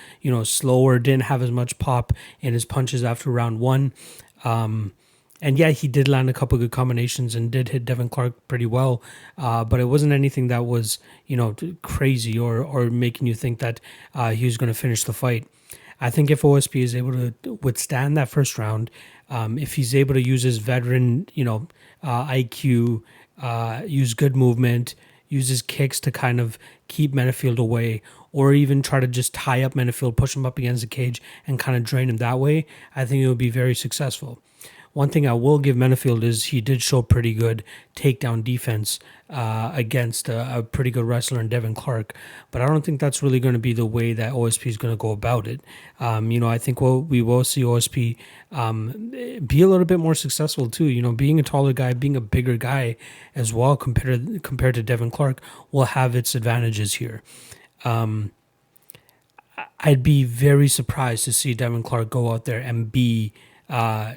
slower, didn't have as much pop in his punches after round 1. And yeah, he did land a couple good combinations and did hit Devin Clark pretty well. But it wasn't anything that was, crazy or making you think that he was going to finish the fight. I think if OSP is able to withstand that first round, if he's able to use his veteran, IQ, use good movement, use his kicks to kind of keep Menifield away, or even try to just tie up Menifield, push him up against the cage, and kind of drain him that way, I think it would be very successful. One thing I will give Menifield is he did show pretty good takedown defense against a pretty good wrestler in Devin Clark, but I don't think that's really going to be the way that OSP is going to go about it. I think we will see OSP be a little bit more successful too. Being a taller guy, being a bigger guy as well compared to Devin Clark will have its advantages here. I'd be very surprised to see Devin Clark go out there and be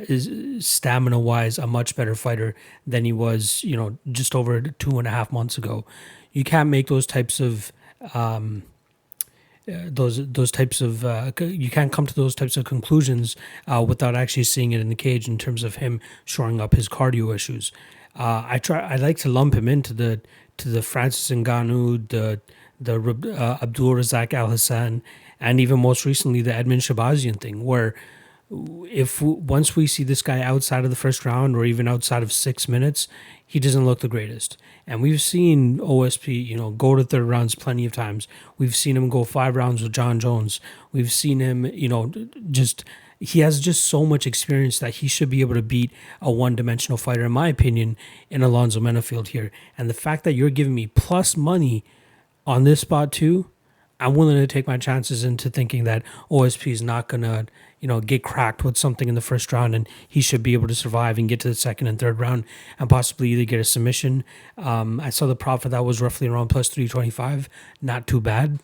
is stamina-wise a much better fighter than he was, just over 2.5 months ago. You can't make those types of you can't come to those types of conclusions without actually seeing it in the cage in terms of him shoring up his cardio issues. I like to lump him into the Francis Ngannou, the Abdul Razak Al Hassan, and even most recently the Edmund Shabazian thing, where once we see this guy outside of the first round or even outside of 6 minutes, he doesn't look the greatest. And we've seen OSP, go to third rounds plenty of times. We've seen him go 5 rounds with John Jones. We've seen him, he has just so much experience that he should be able to beat a one-dimensional fighter, in my opinion, in Alonzo Menifield here. And the fact that you're giving me plus money on this spot too, I'm willing to take my chances into thinking that OSP is not going to, get cracked with something in the first round, and he should be able to survive and get to the second and third round and possibly either get a submission. I saw the prop for that was roughly around plus 325. Not too bad.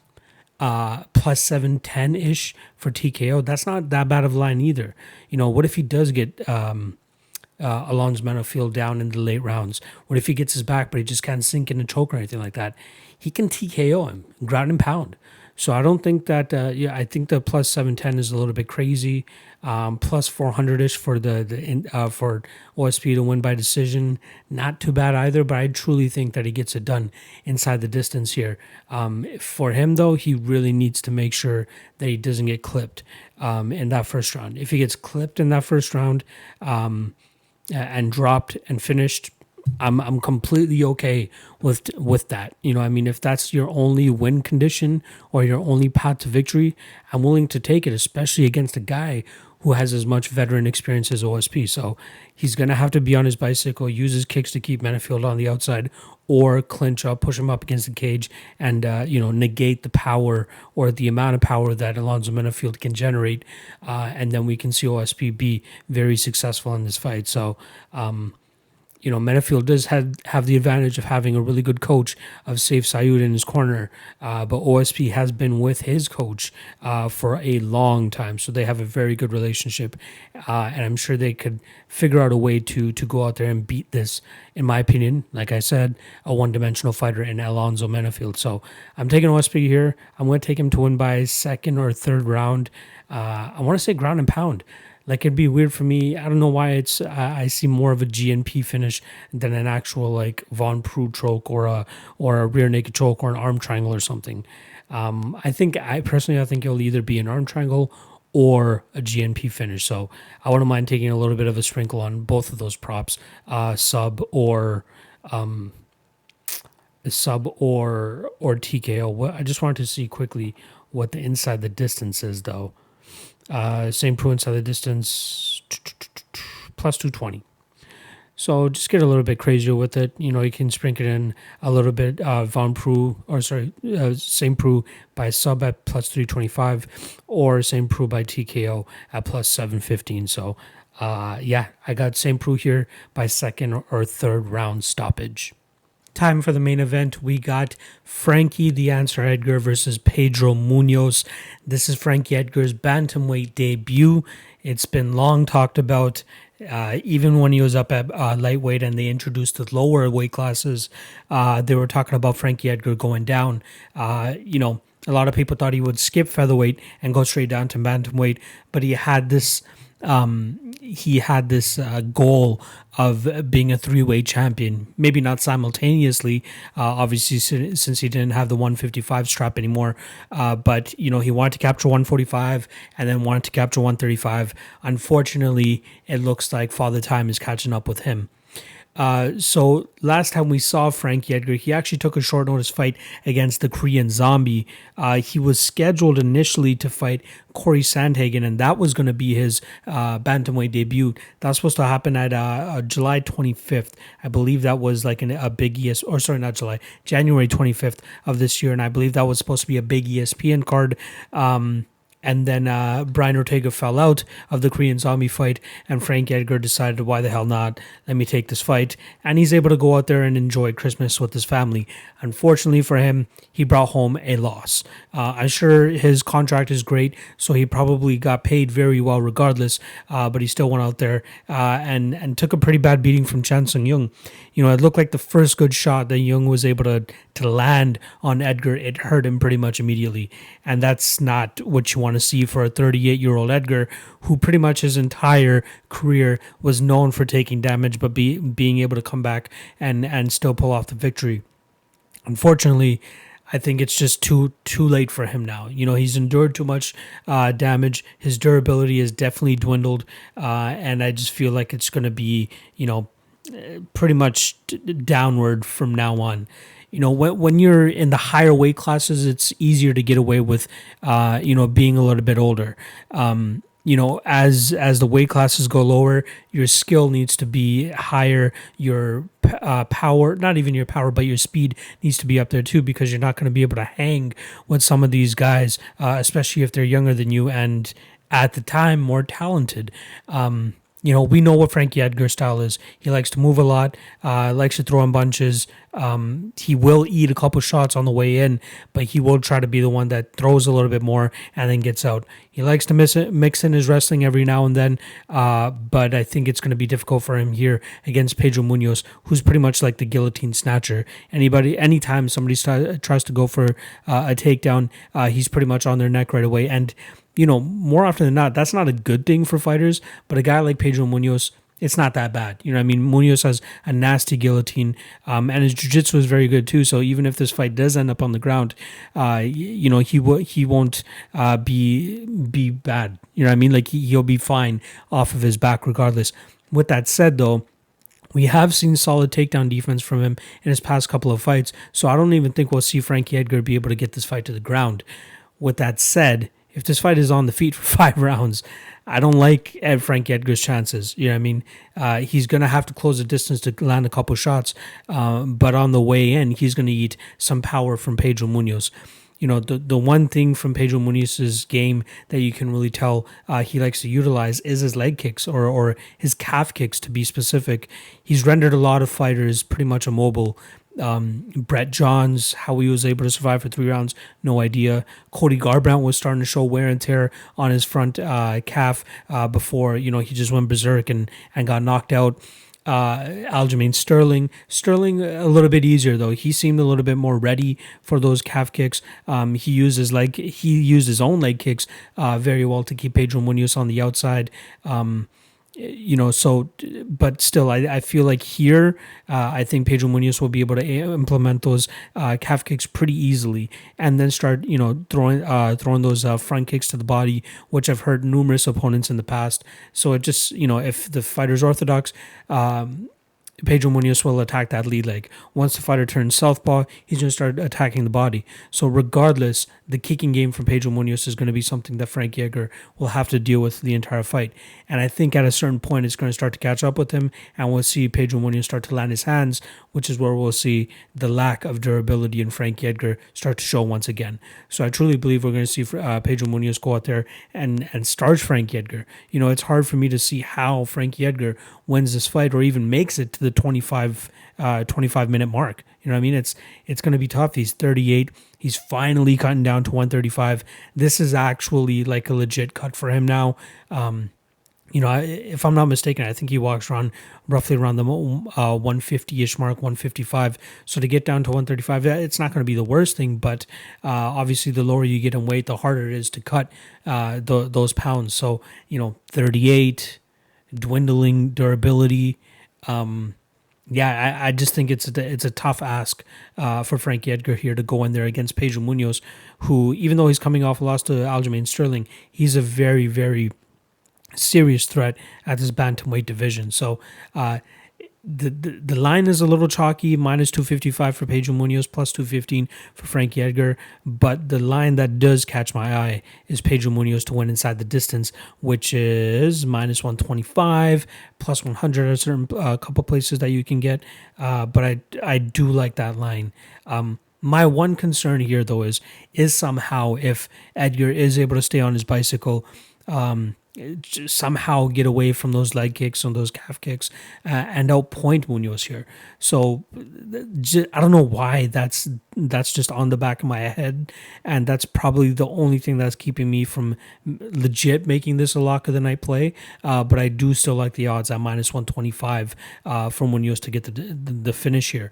Plus 710-ish for TKO. That's not that bad of a line either. What if he does get Alonzo Menifield down in the late rounds? What if he gets his back, but he just can't sink in a choke or anything like that? He can TKO him, ground and pound. So I don't think that, I think the plus 710 is a little bit crazy. Plus 400-ish for for OSP to win by decision. Not too bad either, but I truly think that he gets it done inside the distance here. For him, though, he really needs to make sure that he doesn't get clipped in that first round. If he gets clipped in that first round and dropped and finished, I'm completely okay with that. If that's your only win condition or your only path to victory, I'm willing to take it, especially against a guy who has as much veteran experience as OSP. So he's going to have to be on his bicycle, use his kicks to keep Menifield on the outside, or clinch up, push him up against the cage, and negate the power or the amount of power that Alonzo Menifield can generate, and then we can see OSP be very successful in this fight. So Menifield does have the advantage of having a really good coach of Saif Saud in his corner, but OSP has been with his coach for a long time, so they have a very good relationship, and I'm sure they could figure out a way to go out there and beat this, in my opinion, like I said, a one-dimensional fighter in Alonzo Menifield. So I'm taking OSP here. I'm going to take him to win by second or third round. I want to say ground and pound. Like, it'd be weird for me. I don't know why I see more of a GNP finish than an actual like Von Preux choke or a rear naked choke or an arm triangle or something. I think it'll either be an arm triangle or a GNP finish. So I wouldn't mind taking a little bit of a sprinkle on both of those props, sub or TKO. I just wanted to see quickly what the inside the distance is though. Same Preux inside the distance, plus 220. So just get a little bit crazier with it. You can sprinkle in a little bit Same Preux by sub at plus 325 or Same Preux by TKO at plus 715. So, I got Same Preux here by second or third round stoppage. Time for the main event. We got Frankie the Answer Edgar versus Pedro Munhoz. This is Frankie Edgar's bantamweight debut. It's been long talked about. Even when he was up at lightweight and they introduced the lower weight classes, they were talking about Frankie Edgar going down. A lot of people thought he would skip featherweight and go straight down to bantamweight, but he had this goal of being a three-weight champion. Maybe not simultaneously, obviously, since he didn't have the 155 strap anymore. But he wanted to capture 145 and then wanted to capture 135. Unfortunately, it looks like Father Time is catching up with him. So last time we saw Frankie Edgar, he actually took a short notice fight against the Korean Zombie. He was scheduled initially to fight Corey Sandhagen, and that was going to be his bantamweight debut. That was supposed to happen at July 25th. I believe that was like a big January 25th of this year, and I believe that was supposed to be a big ESPN card. And then Brian Ortega fell out of the Korean Zombie fight, and Frank Edgar decided, why the hell not? Let me take this fight. And he's able to go out there and enjoy Christmas with his family. Unfortunately for him, he brought home a loss. I'm sure his contract is great, so he probably got paid very well regardless, but he still went out there and took a pretty bad beating from Chan Sung Jung. You know, it looked like the first good shot that Jung was able to land on Edgar, it hurt him pretty much immediately. And that's not what you want to see for a 38-year-old Edgar, who pretty much his entire career was known for taking damage, but being able to come back and still pull off the victory. Unfortunately, I think it's just too late for him now. You know, he's endured too much damage. His durability has definitely dwindled, and I just feel like it's going to be, pretty much downward from now on. You know, when you're in the higher weight classes, it's easier to get away with, being a little bit older. As the weight classes go lower, your skill needs to be higher. Your power, not even your power, but your speed needs to be up there too, because you're not going to be able to hang with some of these guys, especially if they're younger than you and at the time more talented. We know what Frankie Edgar's style is. He likes to move a lot, likes to throw in bunches. He will eat a couple shots on the way in, but he will try to be the one that throws a little bit more and then gets out. He likes to mix in his wrestling every now and then, but I think it's going to be difficult for him here against Pedro Munhoz, who's pretty much like the guillotine snatcher. Anytime somebody tries to go for a takedown, he's pretty much on their neck right away. And more often than not, that's not a good thing for fighters, but a guy like Pedro Munhoz, it's not that bad. Munhoz has a nasty guillotine, and his jiu-jitsu is very good too, so even if this fight does end up on the ground, he won't be bad. He'll be fine off of his back regardless. With that said, though, we have seen solid takedown defense from him in his past couple of fights, so I don't even think we'll see Frankie Edgar be able to get this fight to the ground. With that said, if this fight is on the feet for 5 rounds, I don't like Frank Edgar's chances. He's going to have to close the distance to land a couple shots, but on the way in, he's going to eat some power from Pedro Munhoz. The one thing from Pedro Munhoz's game that you can really tell he likes to utilize is his leg kicks or his calf kicks, to be specific. He's rendered a lot of fighters pretty much immobile. Brett Johns, how he was able to survive for 3 rounds, no idea. Cody Garbrandt was starting to show wear and tear on his front calf before he just went berserk and got knocked out. Aljamain Sterling a little bit easier though. He seemed a little bit more ready for those calf kicks. He used his own leg kicks very well to keep Pedro Munhoz on the outside. But still, I feel like here, I think Pedro Munhoz will be able to implement those calf kicks pretty easily, and then start, throwing those front kicks to the body, which I've heard numerous opponents in the past. So it just, if the fighter's orthodox, Pedro Munhoz will attack that lead leg. Once the fighter turns southpaw, he's going to start attacking the body. So regardless, the kicking game from Pedro Munhoz is going to be something that Frankie Edgar will have to deal with the entire fight. And I think at a certain point, it's going to start to catch up with him, and we'll see Pedro Munhoz start to land his hands, which is where we'll see the lack of durability in Frankie Edgar start to show once again. So I truly believe we're going to see Pedro Munhoz go out there and starch Frankie Edgar. It's hard for me to see how Frankie Edgar wins this fight or even makes it to the 25 minute mark. It's going to be tough. He's 38. He's finally cutting down to 135. This is actually like a legit cut for him now. If I'm not mistaken, I think he walks roughly around the 150-ish mark, 155. So to get down to 135, it's not going to be the worst thing, but obviously the lower you get in weight, the harder it is to cut those pounds. So, 38, dwindling durability. I just think it's a tough ask for Frankie Edgar here to go in there against Pedro Munhoz, who, even though he's coming off a loss to Aljamain Sterling, he's a very, very serious threat at this bantamweight division. So the line is a little chalky, minus 255 for Pedro Munhoz, plus 215 for Frankie Edgar. But the line that does catch my eye is Pedro Munhoz to win inside the distance, which is minus 125, plus 100 at a certain couple places that you can get. But I do like that line. My one concern here, though, is somehow if Edgar is able to stay on his bicycle, somehow get away from those leg kicks and those calf kicks and outpoint Munhoz here. So I don't know why that's just on the back of my head, and that's probably the only thing that's keeping me from legit making this a lock of the night play. But I do still like the odds at minus 125 from Munhoz to get the finish here.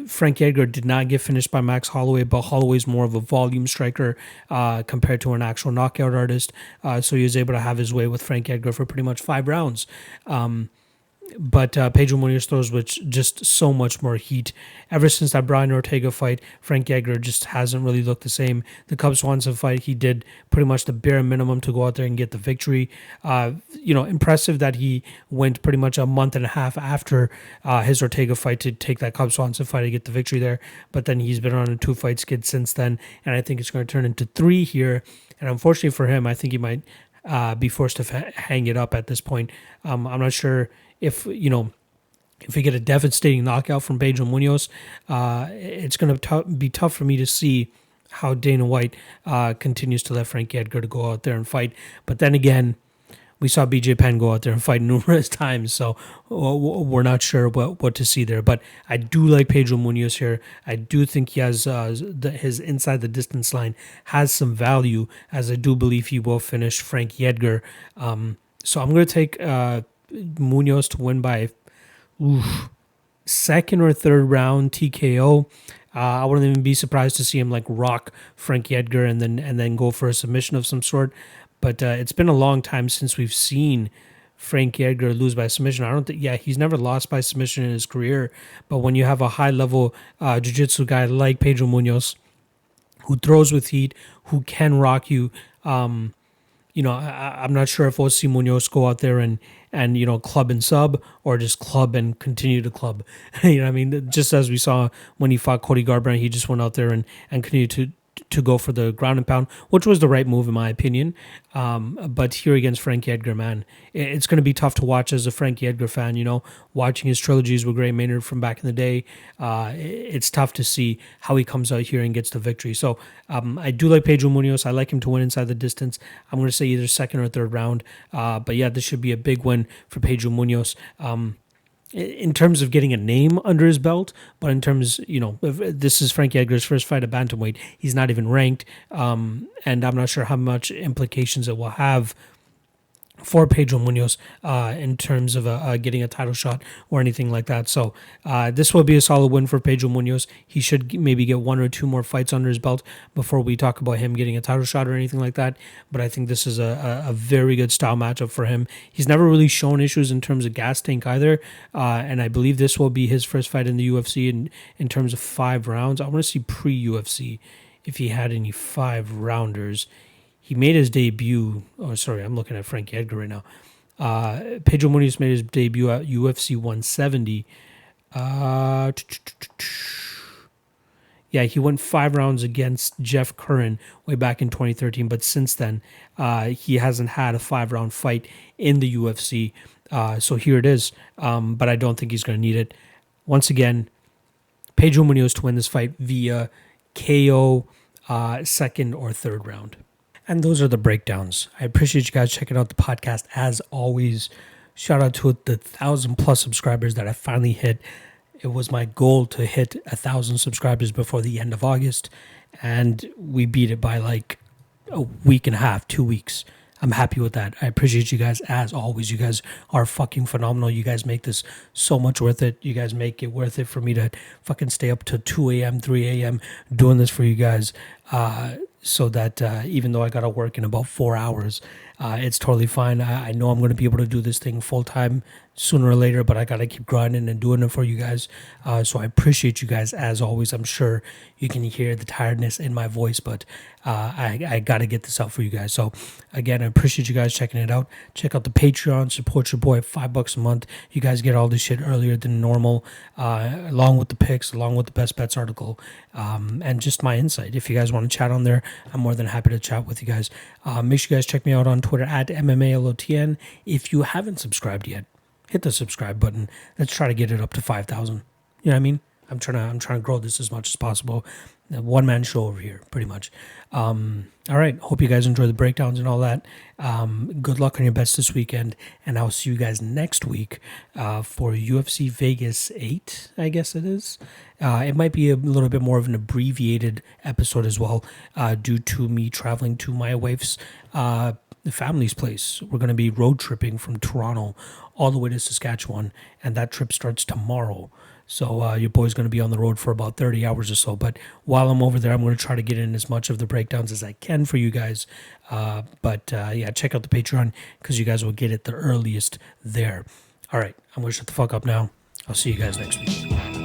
Frank Edgar did not get finished by Max Holloway, but Holloway's more of a volume striker compared to an actual knockout artist. So he was able to have his way with Frank Edgar for pretty much 5 rounds. But Pedro Munhoz throws with just so much more heat. Ever since that Brian Ortega fight, Frank Edgar just hasn't really looked the same. The Cub Swanson fight, he did pretty much the bare minimum to go out there and get the victory. Impressive that he went pretty much a month and a half after his Ortega fight to take that Cub Swanson fight to get the victory there. But then he's been on a 2-fight skid since then, and I think it's going to turn into 3 here. And unfortunately for him, I think he might be forced to hang it up at this point. I'm not sure if we get a devastating knockout from Pedro Munhoz, it's going to be tough for me to see how Dana White continues to let Frankie Edgar to go out there and fight. But then again, we saw BJ Penn go out there and fight numerous times, so we're not sure what to see there. But I do like Pedro Munhoz here. I do think he has his inside the distance line has some value, as I do believe he will finish Frankie Edgar. So I'm going to take Munhoz to win by second or third round TKO. I wouldn't even be surprised to see him like rock Frankie Edgar and then go for a submission of some sort. But it's been a long time since we've seen Frankie Edgar lose by submission. I don't think, he's never lost by submission in his career. But when you have a high level jiu-jitsu guy like Pedro Munhoz, who throws with heat, who can rock you, I'm not sure if we'll see Munhoz go out there and club and sub, or just club and continue to club. Just as we saw when he fought Cody Garbrandt, he just went out there and continued to go for the ground and pound, which was the right move in my opinion. But here against Frankie Edgar, man, it's going to be tough to watch as a Frankie Edgar fan. Watching his trilogies with Gray Maynard from back in the day, it's tough to see how he comes out here and gets the victory. So I do like Pedro Munhoz. I like him to win inside the distance. I'm going to say either second or third round. But yeah, this should be a big win for Pedro Munhoz. In terms of getting a name under his belt, but in terms, if this is Frankie Edgar's first fight at bantamweight, he's not even ranked, and I'm not sure how much implications it will have for Pedro Munhoz in terms of getting a title shot or anything like that. So this will be a solid win for Pedro Munhoz. He should maybe get 1 or 2 more fights under his belt before we talk about him getting a title shot or anything like that. But I think this is a very good style matchup for him. He's never really shown issues in terms of gas tank either, and I believe this will be his first fight in the UFC in terms of 5 rounds. I want to see pre-UFC if he had any 5-rounders. He made his debut. Oh, sorry, I'm looking at Frankie Edgar right now. Pedro Munhoz made his debut at UFC 170. He went 5 rounds against Jeff Curran way back in 2013, but since then, he hasn't had a 5-round fight in the UFC. So here it is, but I don't think he's going to need it. Once again, Pedro Munhoz to win this fight via KO, second or third round. And those are the breakdowns. I appreciate you guys checking out the podcast as always. Shout out to the 1,000+ subscribers that I finally hit. It was my goal to hit 1,000 subscribers before the end of August, and we beat it by like a week and a half, 2 weeks. I'm happy with that. I appreciate you guys as always. You guys are fucking phenomenal. You guys make this so much worth it. You guys make it worth it for me to fucking stay up to 2 a.m., 3 a.m. doing this for you guys. So that even though I got to work in about 4 hours, it's totally fine. I know I'm going to be able to do this thing full time sooner or later, but I got to keep grinding and doing it for you guys. So I appreciate you guys as always. I'm sure you can hear the tiredness in my voice, but I got to get this out for you guys. So again, I appreciate you guys checking it out. Check out the Patreon, support your boy at $5 a month. You guys get all this shit earlier than normal, along with the picks, along with the best bets article, and just my insight. If you guys want to chat on there, I'm more than happy to chat with you guys. Make sure you guys check me out on Twitter at MMALOTN. If you haven't subscribed yet, hit the subscribe button. Let's try to get it up to 5,000. You know what I mean? I'm trying to grow this as much as possible. A one-man show over here, pretty much. All right. Hope you guys enjoy the breakdowns and all that. Good luck on your bets this weekend, and I'll see you guys next week for UFC Vegas 8, I guess it is. It might be a little bit more of an abbreviated episode as well, due to me traveling to my wife's the family's place. We're going to be road tripping from Toronto all the way to Saskatchewan, and that trip starts tomorrow. So your boy's going to be on the road for about 30 hours or so. But while I'm over there, I'm going to try to get in as much of the breakdowns as I can for you guys. Yeah, check out the Patreon because you guys will get it the earliest there. All right, I'm going to shut the fuck up now. I'll see you guys next week.